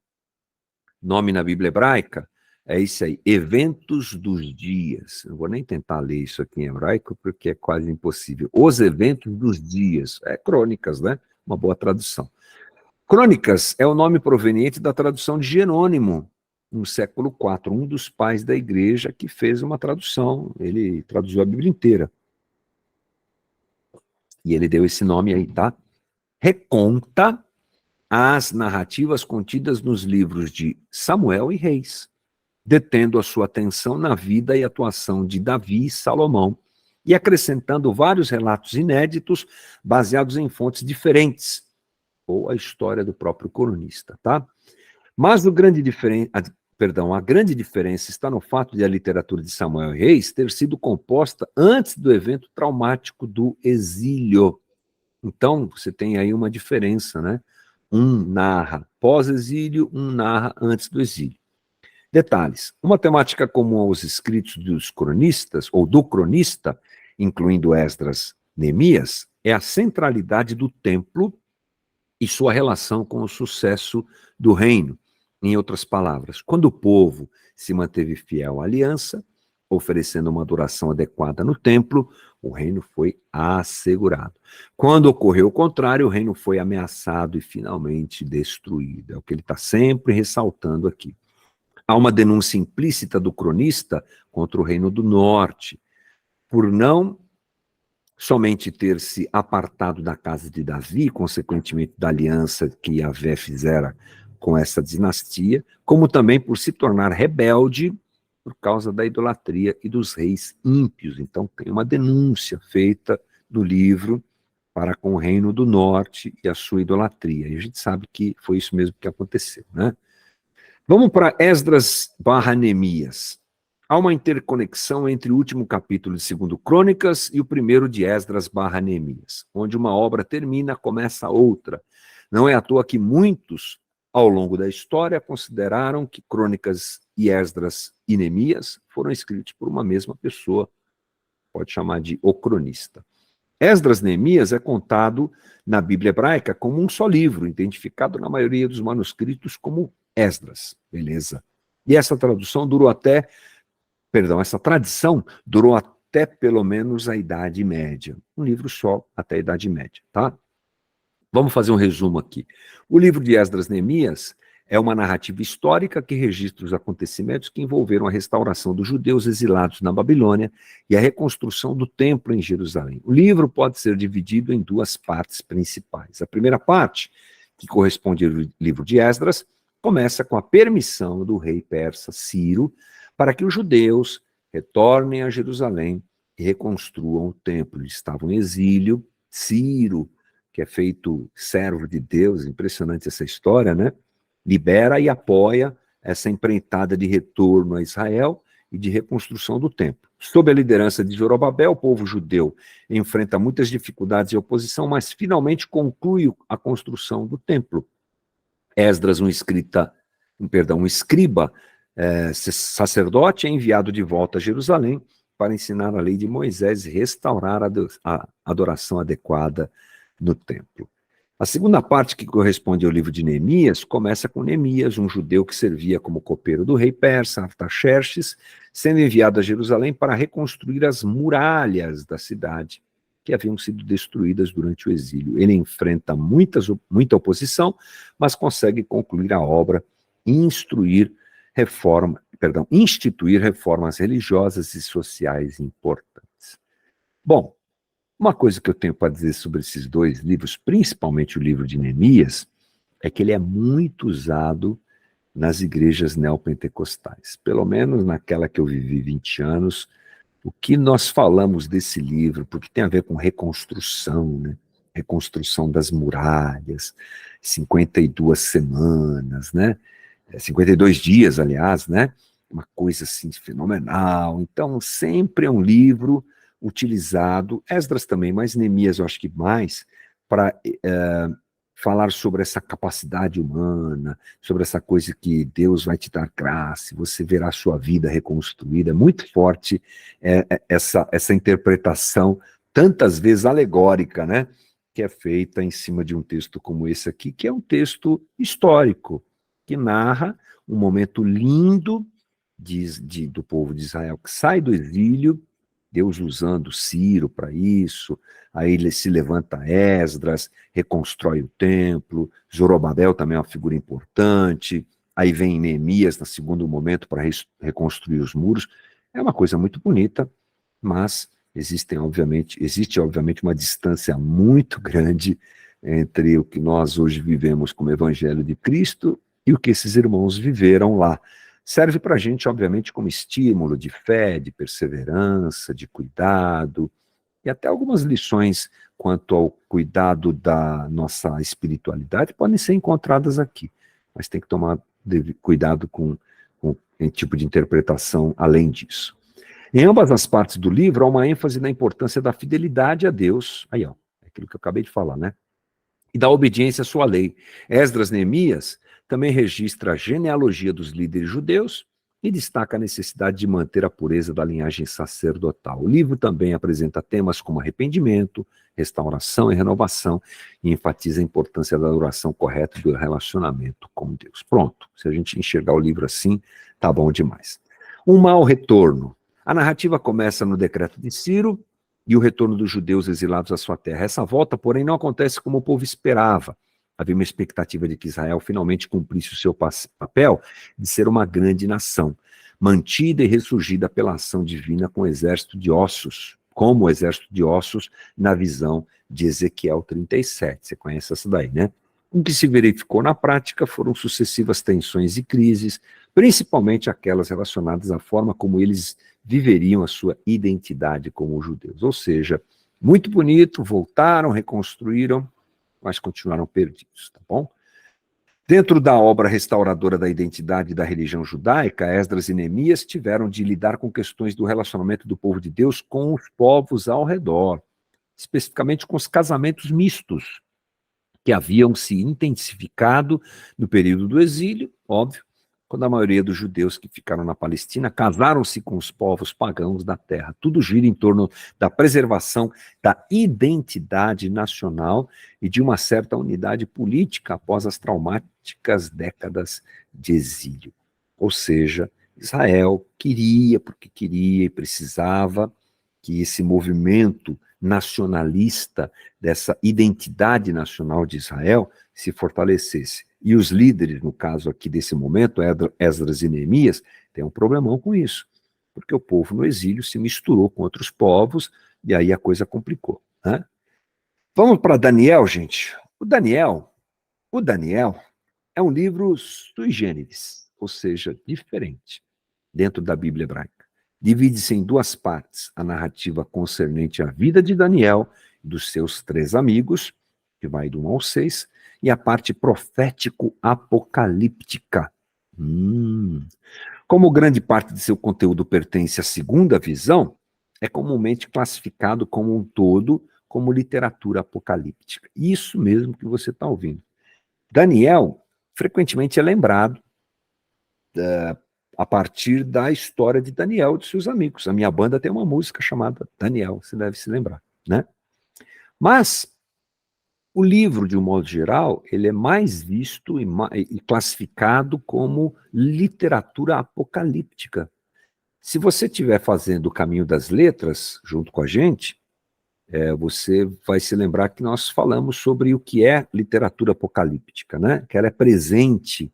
Nome na Bíblia hebraica é isso aí, Eventos dos Dias. Não vou nem tentar ler isso aqui em hebraico, porque é quase impossível. Os Eventos dos Dias. É Crônicas, né? Uma boa tradução. Crônicas é o nome proveniente da tradução de Jerônimo, no século IV, um dos pais da igreja que fez uma tradução. Ele traduziu a Bíblia inteira. E ele deu esse nome aí, tá? Reconta as narrativas contidas nos livros de Samuel e Reis, detendo a sua atenção na vida e atuação de Davi e Salomão, e acrescentando vários relatos inéditos baseados em fontes diferentes, ou a história do próprio cronista, tá? Mas a grande diferença está no fato de a literatura de Samuel e Reis ter sido composta antes do evento traumático do exílio. Então, você tem aí uma diferença, né? Um narra pós-exílio, um narra antes do exílio. Detalhes: uma temática comum aos escritos dos cronistas, ou do cronista, incluindo Esdras, Neemias, é a centralidade do templo e sua relação com o sucesso do reino. Em outras palavras, quando o povo se manteve fiel à aliança, oferecendo uma adoração adequada no templo, o reino foi assegurado. Quando ocorreu o contrário, o reino foi ameaçado e finalmente destruído. É o que ele está sempre ressaltando aqui. Há uma denúncia implícita do cronista contra o reino do norte, por não somente ter se apartado da casa de Davi, consequentemente da aliança que Yahvé fizera com essa dinastia, como também por se tornar rebelde por causa da idolatria e dos reis ímpios. Então tem uma denúncia feita no livro para com o reino do norte e a sua idolatria. E a gente sabe que foi isso mesmo que aconteceu, né? Vamos para Esdras/Neemias. Há uma interconexão entre o último capítulo de 2 Crônicas e o primeiro de Esdras/Neemias. Onde uma obra termina, começa outra. Não é à toa que muitos, ao longo da história, consideraram que Crônicas e Esdras e Neemias foram escritos por uma mesma pessoa. Pode chamar de o cronista. Esdras/Neemias é contado na Bíblia hebraica como um só livro, identificado na maioria dos manuscritos como Esdras. Beleza. E essa tradição durou até pelo menos a Idade Média. Um livro só até a Idade Média, tá? Vamos fazer um resumo aqui. O livro de Esdras/Neemias é uma narrativa histórica que registra os acontecimentos que envolveram a restauração dos judeus exilados na Babilônia e a reconstrução do templo em Jerusalém. O livro pode ser dividido em duas partes principais. A primeira parte, que corresponde ao livro de Esdras, começa com a permissão do rei persa Ciro para que os judeus retornem a Jerusalém e reconstruam o templo. Eles estavam em exílio. Ciro, que é feito servo de Deus, impressionante essa história, né? Libera e apoia essa empreitada de retorno a Israel e de reconstrução do templo. Sob a liderança de Zorobabel, o povo judeu enfrenta muitas dificuldades e oposição, mas finalmente conclui a construção do templo. Esdras, um escriba, sacerdote, é enviado de volta a Jerusalém para ensinar a lei de Moisés e restaurar a adoração adequada no templo. A segunda parte, que corresponde ao livro de Neemias, começa com Neemias, um judeu que servia como copeiro do rei persa, Artaxerxes, sendo enviado a Jerusalém para reconstruir as muralhas da cidade, que haviam sido destruídas durante o exílio. Ele enfrenta muita oposição, mas consegue concluir a obra e instituir reformas religiosas e sociais importantes. Bom, uma coisa que eu tenho para dizer sobre esses dois livros, principalmente o livro de Neemias, é que ele é muito usado nas igrejas neopentecostais. Pelo menos naquela que eu vivi 20 anos, o que nós falamos desse livro, porque tem a ver com reconstrução, né? Reconstrução das muralhas, 52 semanas, né? 52 dias, aliás, né? Uma coisa assim fenomenal. Então, sempre é um livro utilizado, Esdras também, mas Neemias eu acho que mais, para falar sobre essa capacidade humana, sobre essa coisa que Deus vai te dar graça, você verá a sua vida reconstruída. É muito forte essa interpretação, tantas vezes alegórica, né? Que é feita em cima de um texto como esse aqui, que é um texto histórico, que narra um momento lindo do povo de Israel que sai do exílio, Deus usando Ciro para isso, aí ele se levanta Esdras, reconstrói o templo, Zorobabel também é uma figura importante, aí vem Neemias no segundo momento para reconstruir os muros. É uma coisa muito bonita, mas existe obviamente uma distância muito grande entre o que nós hoje vivemos como Evangelho de Cristo e o que esses irmãos viveram lá. Serve para a gente, obviamente, como estímulo de fé, de perseverança, de cuidado, e até algumas lições quanto ao cuidado da nossa espiritualidade podem ser encontradas aqui, mas tem que tomar cuidado com tipo de interpretação além disso. Em ambas as partes do livro, há uma ênfase na importância da fidelidade a Deus. Aí, ó, é aquilo que eu acabei de falar, né? E da obediência à sua lei. Esdras Neemias também registra a genealogia dos líderes judeus e destaca a necessidade de manter a pureza da linhagem sacerdotal. O livro também apresenta temas como arrependimento, restauração e renovação, e enfatiza a importância da adoração correta e do relacionamento com Deus. Pronto, se a gente enxergar o livro assim, tá bom demais. Um mau retorno. A narrativa começa no decreto de Ciro e o retorno dos judeus exilados à sua terra. Essa volta, porém, não acontece como o povo esperava. Havia uma expectativa de que Israel finalmente cumprisse o seu papel de ser uma grande nação, mantida e ressurgida pela ação divina com o exército de ossos, como o exército de ossos na visão de Ezequiel 37. Você conhece essa daí, né? O que se verificou na prática foram sucessivas tensões e crises, principalmente aquelas relacionadas à forma como eles viveriam a sua identidade como judeus. Ou seja, muito bonito, voltaram, reconstruíram, mas continuaram perdidos, tá bom? Dentro da obra restauradora da identidade da religião judaica, Esdras e Neemias tiveram de lidar com questões do relacionamento do povo de Deus com os povos ao redor, especificamente com os casamentos mistos, que haviam se intensificado no período do exílio, óbvio, quando a maioria dos judeus que ficaram na Palestina casaram-se com os povos pagãos da terra. Tudo gira em torno da preservação da identidade nacional e de uma certa unidade política após as traumáticas décadas de exílio. Ou seja, Israel queria, porque queria e precisava que esse movimento nacionalista, dessa identidade nacional de Israel, se fortalecesse. E os líderes, no caso aqui desse momento, Esdras e Neemias, têm um problemão com isso, porque o povo no exílio se misturou com outros povos, e aí a coisa complicou, né? Vamos para Daniel, gente. O Daniel é um livro sui generis, ou seja, diferente, dentro da Bíblia hebraica. Divide-se em duas partes, a narrativa concernente à vida de Daniel e dos seus 3 amigos, que vai do 1 ao 6, e a parte profético-apocalíptica. Como grande parte de seu conteúdo pertence à segunda visão, é comumente classificado como um todo como literatura apocalíptica. Isso mesmo que você está ouvindo. Daniel, frequentemente é lembrado a partir da história de Daniel e de seus amigos. A minha banda tem uma música chamada Daniel, você deve se lembrar, né? Mas o livro, de um modo geral, ele é mais visto e classificado como literatura apocalíptica. Se você estiver fazendo o caminho das letras junto com a gente, você vai se lembrar que nós falamos sobre o que é literatura apocalíptica, né? Que ela é presente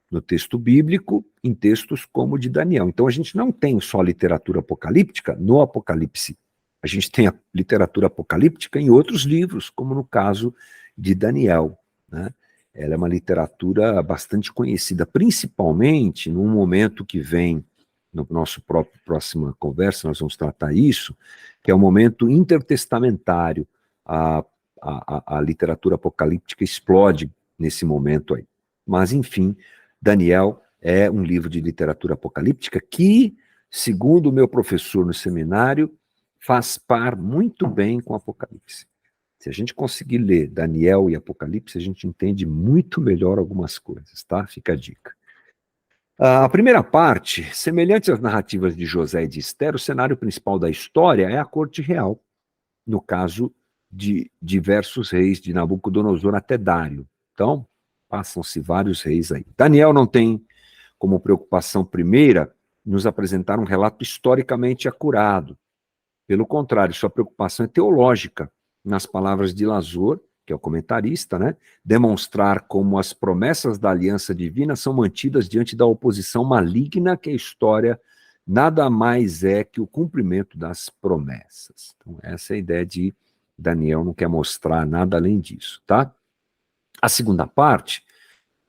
no texto bíblico, em textos como o de Daniel. Então a gente não tem só literatura apocalíptica no Apocalipse. A gente tem a literatura apocalíptica em outros livros, como no caso de Daniel, né? Ela é uma literatura bastante conhecida, principalmente num momento que vem, no nosso próxima conversa, nós vamos tratar isso, que é o momento intertestamentário. A literatura apocalíptica explode nesse momento aí. Mas, enfim, Daniel é um livro de literatura apocalíptica que, segundo o meu professor no seminário, faz par muito bem com Apocalipse. Se a gente conseguir ler Daniel e Apocalipse, a gente entende muito melhor algumas coisas, tá? Fica a dica. A primeira parte, semelhante às narrativas de José e de Esther, o cenário principal da história é a corte real, no caso de diversos reis, de Nabucodonosor até Dário. Então, passam-se vários reis aí. Daniel não tem como preocupação primeira nos apresentar um relato historicamente acurado. Pelo contrário, sua preocupação é teológica, nas palavras de Lazor, que é o comentarista, né? Demonstrar como as promessas da aliança divina são mantidas diante da oposição maligna que a história nada mais é que o cumprimento das promessas. Então, essa é a ideia de Daniel, não quer mostrar nada além disso, tá? A segunda parte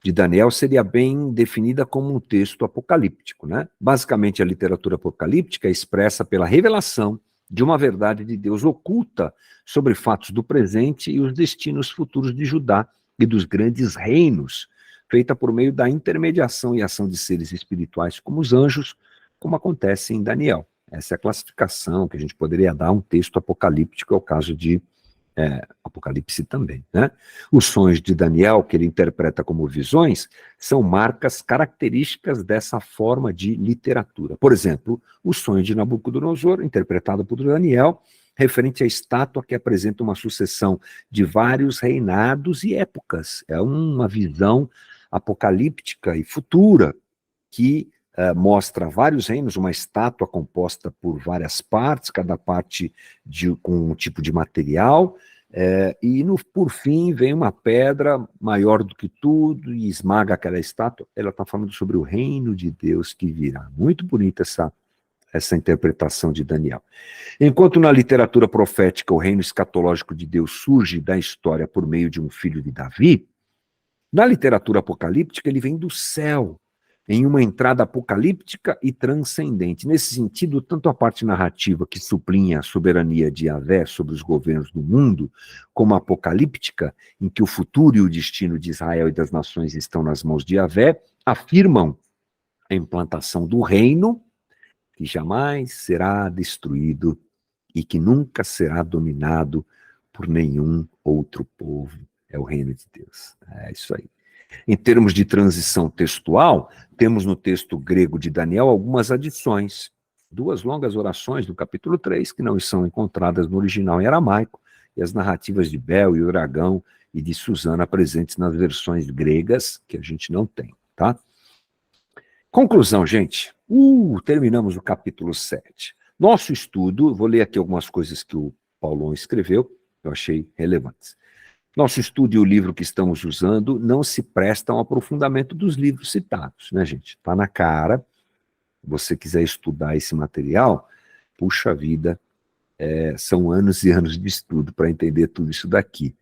de Daniel seria bem definida como um texto apocalíptico, né? Basicamente, a literatura apocalíptica é expressa pela revelação de uma verdade de Deus oculta sobre fatos do presente e os destinos futuros de Judá e dos grandes reinos feita por meio da intermediação e ação de seres espirituais como os anjos, como acontece em Daniel. Essa é a classificação que a gente poderia dar a um texto apocalíptico, é o caso de Apocalipse também, né? Os sonhos de Daniel, que ele interpreta como visões, são marcas características dessa forma de literatura. Por exemplo, o sonho de Nabucodonosor, interpretado por Daniel, referente à estátua que apresenta uma sucessão de vários reinados e épocas. É uma visão apocalíptica e futura que mostra vários reinos, uma estátua composta por várias partes, cada parte com um tipo de material, por fim vem uma pedra maior do que tudo e esmaga aquela estátua. Ela está falando sobre o reino de Deus que virá. Muito bonita essa interpretação de Daniel. Enquanto na literatura profética o reino escatológico de Deus surge da história por meio de um filho de Davi, na literatura apocalíptica ele vem do céu, em uma entrada apocalíptica e transcendente. Nesse sentido, tanto a parte narrativa que sublinha a soberania de Yahvé sobre os governos do mundo, como a apocalíptica, em que o futuro e o destino de Israel e das nações estão nas mãos de Yahvé, afirmam a implantação do reino, que jamais será destruído e que nunca será dominado por nenhum outro povo. É o reino de Deus. É isso aí. Em termos de transição textual, temos no texto grego de Daniel algumas adições. 2 longas orações do capítulo 3, que não são encontradas no original em aramaico, e as narrativas de Bel e Uragão e de Susana presentes nas versões gregas, que a gente não tem, tá? Conclusão, gente. Terminamos o capítulo 7. Nosso estudo, vou ler aqui algumas coisas que o Paulon escreveu, que eu achei relevantes. Nosso estudo e o livro que estamos usando não se prestam ao aprofundamento dos livros citados, né, gente? Está na cara. Se você quiser estudar esse material, puxa vida, são anos e anos de estudo para entender tudo isso daqui.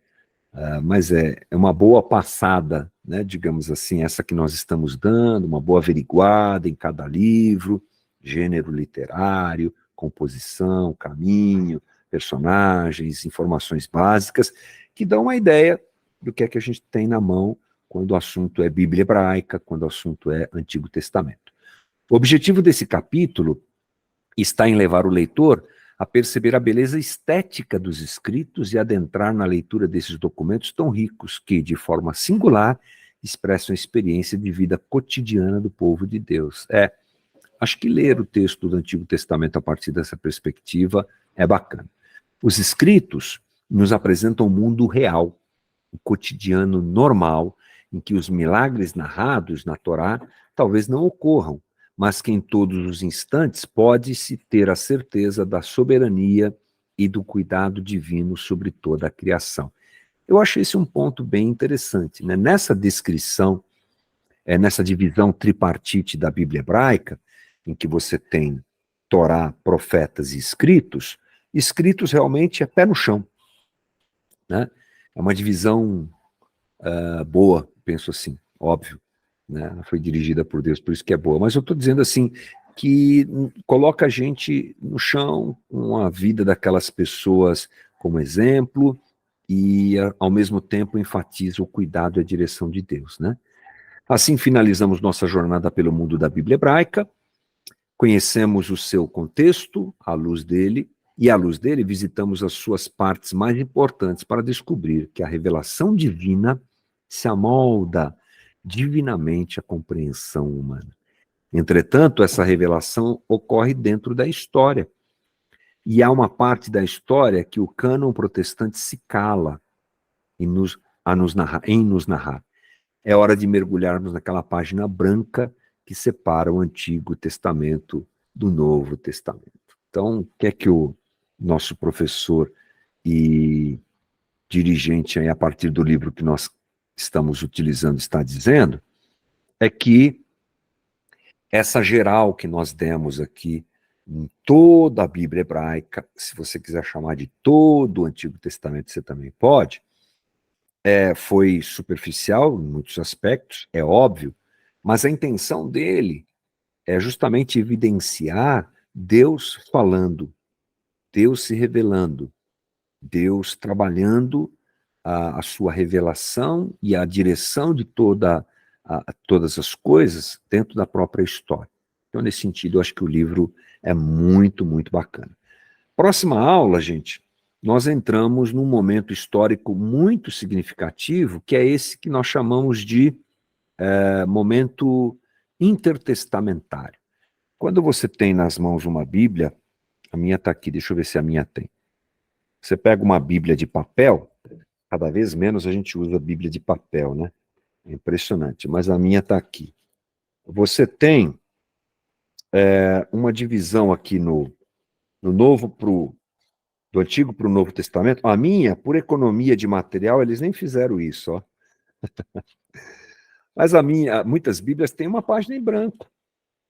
Mas é uma boa passada, né, digamos assim, essa que nós estamos dando, uma boa averiguada em cada livro, gênero literário, composição, caminho, personagens, informações básicas, que dão uma ideia do que é que a gente tem na mão quando o assunto é Bíblia hebraica, quando o assunto é Antigo Testamento. O objetivo desse capítulo está em levar o leitor a perceber a beleza estética dos escritos e adentrar na leitura desses documentos tão ricos que, de forma singular, expressam a experiência de vida cotidiana do povo de Deus. Acho que ler o texto do Antigo Testamento a partir dessa perspectiva é bacana. Os escritos nos apresentam o mundo real, o cotidiano normal, em que os milagres narrados na Torá talvez não ocorram, mas que em todos os instantes pode-se ter a certeza da soberania e do cuidado divino sobre toda a criação. Eu achei esse um ponto bem interessante, né? Nessa descrição, nessa divisão tripartite da Bíblia hebraica, em que você tem Torá, profetas e escritos, escritos realmente é pé no chão, né? É uma divisão boa, penso assim, óbvio, né? Ela foi dirigida por Deus, por isso que é boa. Mas eu estou dizendo assim, que coloca a gente no chão, com a vida daquelas pessoas como exemplo, e ao mesmo tempo enfatiza o cuidado e a direção de Deus, né? Assim finalizamos nossa jornada pelo mundo da Bíblia hebraica, conhecemos o seu contexto, à luz dele, e à luz dele visitamos as suas partes mais importantes para descobrir que a revelação divina se amolda divinamente à compreensão humana. Entretanto, essa revelação ocorre dentro da história. E há uma parte da história que o cânon protestante se cala em nos narrar. É hora de mergulharmos naquela página branca que separa o Antigo Testamento do Novo Testamento. Então, o que é que o nosso professor e dirigente, aí, a partir do livro que nós estamos utilizando, está dizendo? É que essa geral que nós demos aqui em toda a Bíblia hebraica, se você quiser chamar de todo o Antigo Testamento, você também pode, foi superficial em muitos aspectos, é óbvio, mas a intenção dele é justamente evidenciar Deus falando, Deus se revelando, Deus trabalhando a sua revelação e a direção de toda a todas as coisas dentro da própria história. Então, nesse sentido, eu acho que o livro é muito, muito bacana. Próxima aula, gente, nós entramos num momento histórico muito significativo, que é esse que nós chamamos de momento intertestamentário. Quando você tem nas mãos uma Bíblia, a minha está aqui, deixa eu ver se a minha tem. Você pega uma Bíblia de papel, cada vez menos a gente usa a Bíblia de papel, né? É impressionante, mas a minha está aqui. Você tem uma divisão aqui no Novo do Antigo para o Novo Testamento. A minha, por economia de material, eles nem fizeram isso, ó. Mas muitas Bíblias têm uma página em branco.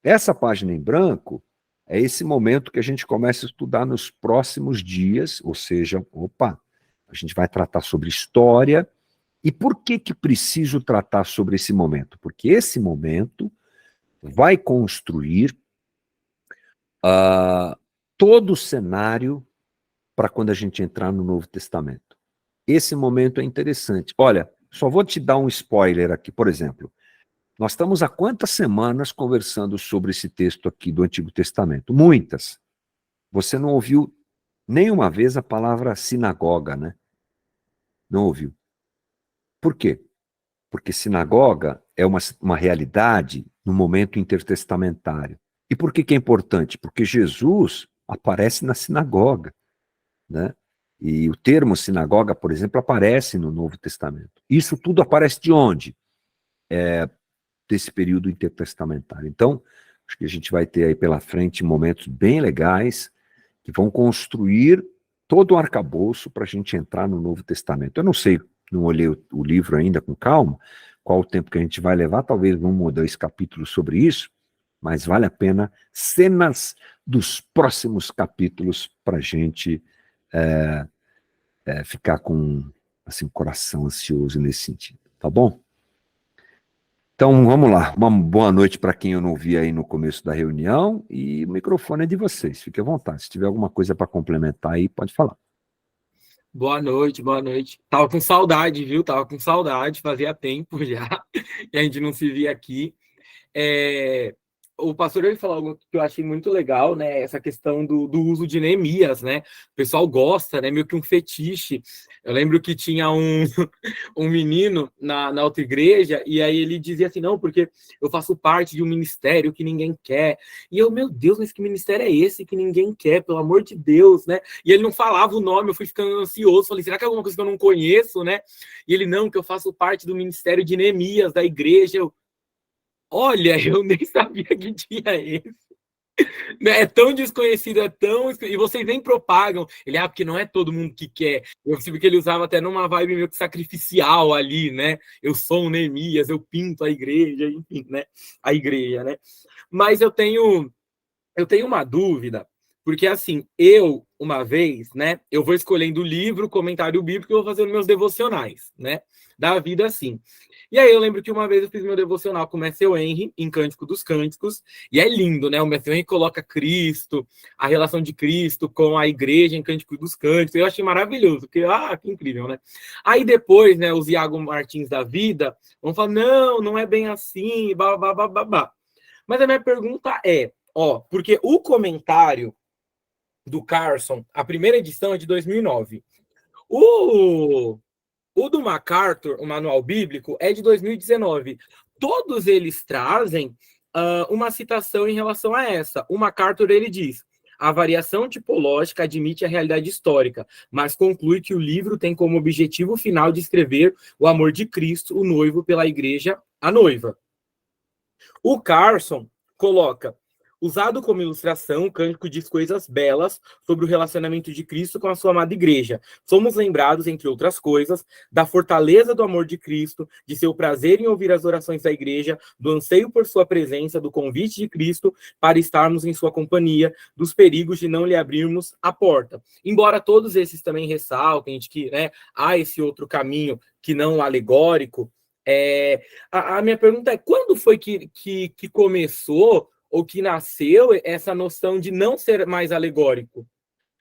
Essa página em branco é esse momento que a gente começa a estudar nos próximos dias, ou seja, a gente vai tratar sobre história. E por que preciso tratar sobre esse momento? Porque esse momento vai construir todo o cenário para quando a gente entrar no Novo Testamento. Esse momento é interessante. Olha, só vou te dar um spoiler aqui, por exemplo. Nós estamos há quantas semanas conversando sobre esse texto aqui do Antigo Testamento? Muitas. Você não ouviu nenhuma vez a palavra sinagoga, né? Não ouviu. Por quê? Porque sinagoga é uma realidade no momento intertestamentário. E por que é importante? Porque Jesus aparece na sinagoga, né? E o termo sinagoga, por exemplo, aparece no Novo Testamento. Isso tudo aparece de onde? Desse período intertestamentário. Então, acho que a gente vai ter aí pela frente momentos bem legais que vão construir todo o arcabouço para a gente entrar no Novo Testamento. Eu não sei, não olhei o livro ainda com calma, qual o tempo que a gente vai levar, talvez 1 ou 2 capítulos sobre isso, mas vale a pena cenas dos próximos capítulos para a gente ficar com assim, o coração ansioso nesse sentido, tá bom? Então, vamos lá. Uma boa noite para quem eu não vi aí no começo da reunião e o microfone é de vocês. Fique à vontade. Se tiver alguma coisa para complementar aí, pode falar. Boa noite, boa noite. Tava com saudade, viu? Tava com saudade, fazia tempo já que a gente não se via aqui. O pastor ele falou algo que eu achei muito legal, né? Essa questão do uso de Neemias, né? O pessoal gosta, né? Meio que um fetiche. Eu lembro que tinha um menino na outra igreja, e aí ele dizia assim: não, porque eu faço parte de um ministério que ninguém quer. E eu, meu Deus, mas que ministério é esse que ninguém quer, pelo amor de Deus, né? E ele não falava o nome, eu fui ficando ansioso, falei: será que é alguma coisa que eu não conheço, né? E ele, não, que eu faço parte do ministério de Neemias, da igreja. Olha, eu nem sabia que tinha esse. É tão desconhecido, é tão. E vocês nem propagam. Ele, porque não é todo mundo que quer. Eu percebi que ele usava até numa vibe meio que sacrificial ali, né? Eu sou um Neemias, eu pinto a igreja, enfim, né? A igreja, né? Mas eu tenho uma dúvida, porque assim, uma vez, né? Eu vou escolhendo o livro, comentário bíblico, e eu vou fazendo meus devocionais, né? Da vida assim. E aí eu lembro que uma vez eu fiz meu devocional com o Matthew Henry, em Cântico dos Cânticos, e é lindo, né? O Matthew Henry coloca Cristo, a relação de Cristo com a igreja em Cântico dos Cânticos, eu achei maravilhoso, porque, que incrível, né? Aí depois, né, os Iago Martins da vida vão falar, não é bem assim, babá. Mas a minha pergunta é, porque o comentário do Carson, a primeira edição é de 2009. O do MacArthur, o Manual Bíblico, é de 2019. Todos eles trazem uma citação em relação a essa. O MacArthur, ele diz: a variação tipológica admite a realidade histórica, mas conclui que o livro tem como objetivo final descrever o amor de Cristo, o noivo, pela igreja, a noiva. O Carson coloca: usado como ilustração, o cântico diz coisas belas sobre o relacionamento de Cristo com a sua amada igreja. Somos lembrados, entre outras coisas, da fortaleza do amor de Cristo, de seu prazer em ouvir as orações da igreja, do anseio por sua presença, do convite de Cristo para estarmos em sua companhia, dos perigos de não lhe abrirmos a porta. Embora todos esses também ressaltem de que, né, há esse outro caminho que não alegórico, a minha pergunta é: quando foi que começou ou que nasceu essa noção de não ser mais alegórico?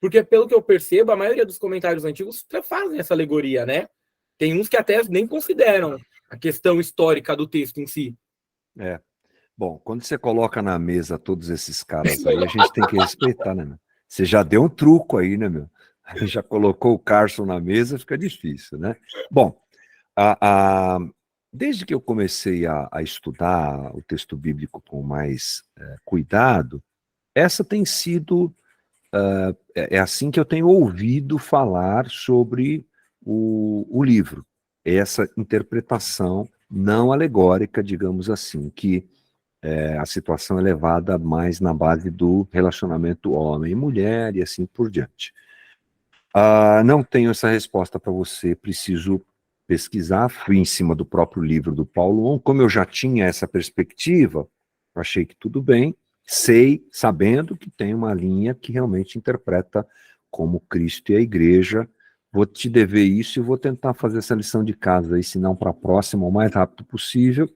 Porque, pelo que eu percebo, a maioria dos comentários antigos fazem essa alegoria, né? Tem uns que até nem consideram. a questão histórica do texto em si. Bom, quando você coloca na mesa todos esses caras aí, a gente tem que respeitar, né, meu? Você já deu um truco aí, né, meu? Aí já colocou o Carson na mesa, fica difícil, né? Bom, desde que eu comecei a estudar o texto bíblico com mais cuidado, essa tem sido, é assim que eu tenho ouvido falar sobre o livro, essa interpretação não alegórica, digamos assim, que a situação é levada mais na base do relacionamento homem e mulher e assim por diante. Não tenho essa resposta para você, preciso pesquisar, fui em cima do próprio livro do Paulo On, como eu já tinha essa perspectiva, achei que tudo bem, sabendo que tem uma linha que realmente interpreta como Cristo e a igreja, vou te dever isso e vou tentar fazer essa lição de casa aí, se não para a próxima, o mais rápido possível,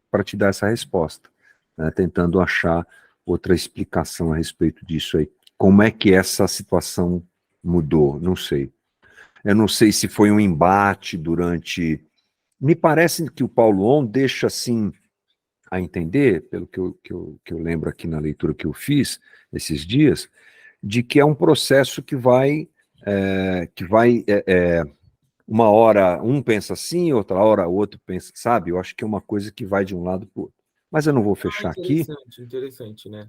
para te dar essa resposta, né, tentando achar outra explicação a respeito disso aí. Como é que essa situação mudou? Não sei. Eu não sei se foi um embate durante... Me parece que o Paulo On deixa assim a entender, pelo que eu lembro aqui na leitura que eu fiz esses dias, de que é um processo que vai uma hora um pensa assim, outra hora o outro pensa, sabe? Eu acho que é uma coisa que vai de um lado para o outro. Mas eu não vou fechar aqui. Interessante, né?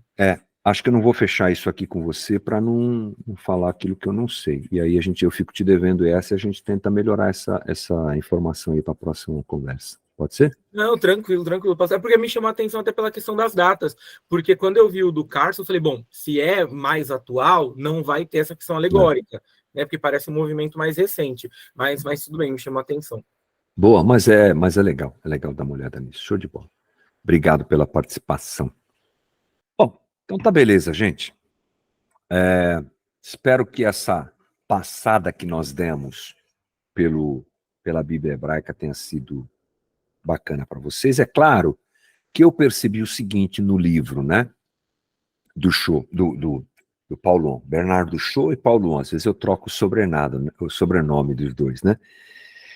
Acho que eu não vou fechar isso aqui com você para não falar aquilo que eu não sei. E aí eu fico te devendo essa e a gente tenta melhorar essa informação aí para a próxima conversa. Pode ser? Não, tranquilo. É porque me chamou a atenção até pela questão das datas. Porque quando eu vi o do Carson, eu falei, bom, se é mais atual, não vai ter essa questão alegórica, né? Porque parece um movimento mais recente. Mas tudo bem, me chamou a atenção. Boa, mas é legal. É legal dar uma olhada nisso. Show de bola. Obrigado pela participação. Bom, então tá beleza, gente. Espero que essa passada que nós demos pela Bíblia hebraica tenha sido bacana para vocês. É claro que eu percebi o seguinte no livro, né? Do Paulo On, Bernardo Shaw e Paulo On. Às vezes eu troco o sobrenome dos dois, né?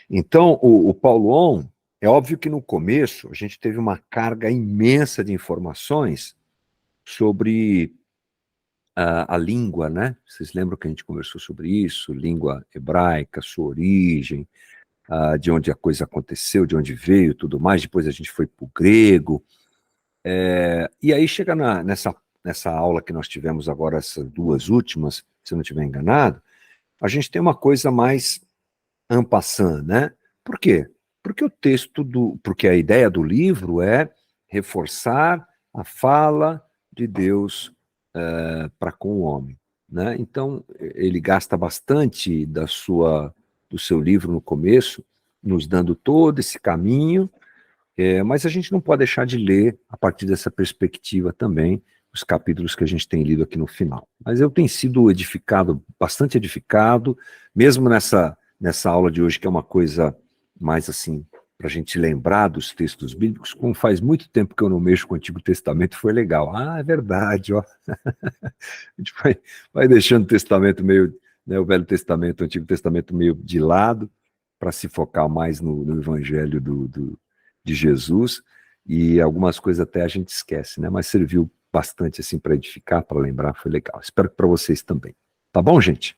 Então, o Paulo On, é óbvio que no começo a gente teve uma carga imensa de informações sobre a língua, né? Vocês lembram que a gente conversou sobre isso? Língua hebraica, sua origem, de onde a coisa aconteceu, de onde veio, tudo mais. Depois a gente foi para o grego. E aí chega nessa aula que nós tivemos agora, essas duas últimas, se eu não estiver enganado, a gente tem uma coisa mais en passant, né? Por quê? Porque a ideia do livro é reforçar a fala de Deus para com o homem, né? Então, ele gasta bastante do seu livro no começo, nos dando todo esse caminho, mas a gente não pode deixar de ler, a partir dessa perspectiva também, os capítulos que a gente tem lido aqui no final. Mas eu tenho sido bastante edificado, mesmo nessa aula de hoje, que é uma coisa mais assim, para a gente lembrar dos textos bíblicos, como faz muito tempo que eu não mexo com o Antigo Testamento, foi legal. É verdade, ó. A gente vai deixando o Testamento meio, né, o Velho Testamento, o Antigo Testamento meio de lado, para se focar mais no Evangelho de Jesus, e algumas coisas até a gente esquece, né? Mas serviu bastante assim para edificar, para lembrar, foi legal. Espero que para vocês também. Tá bom, gente?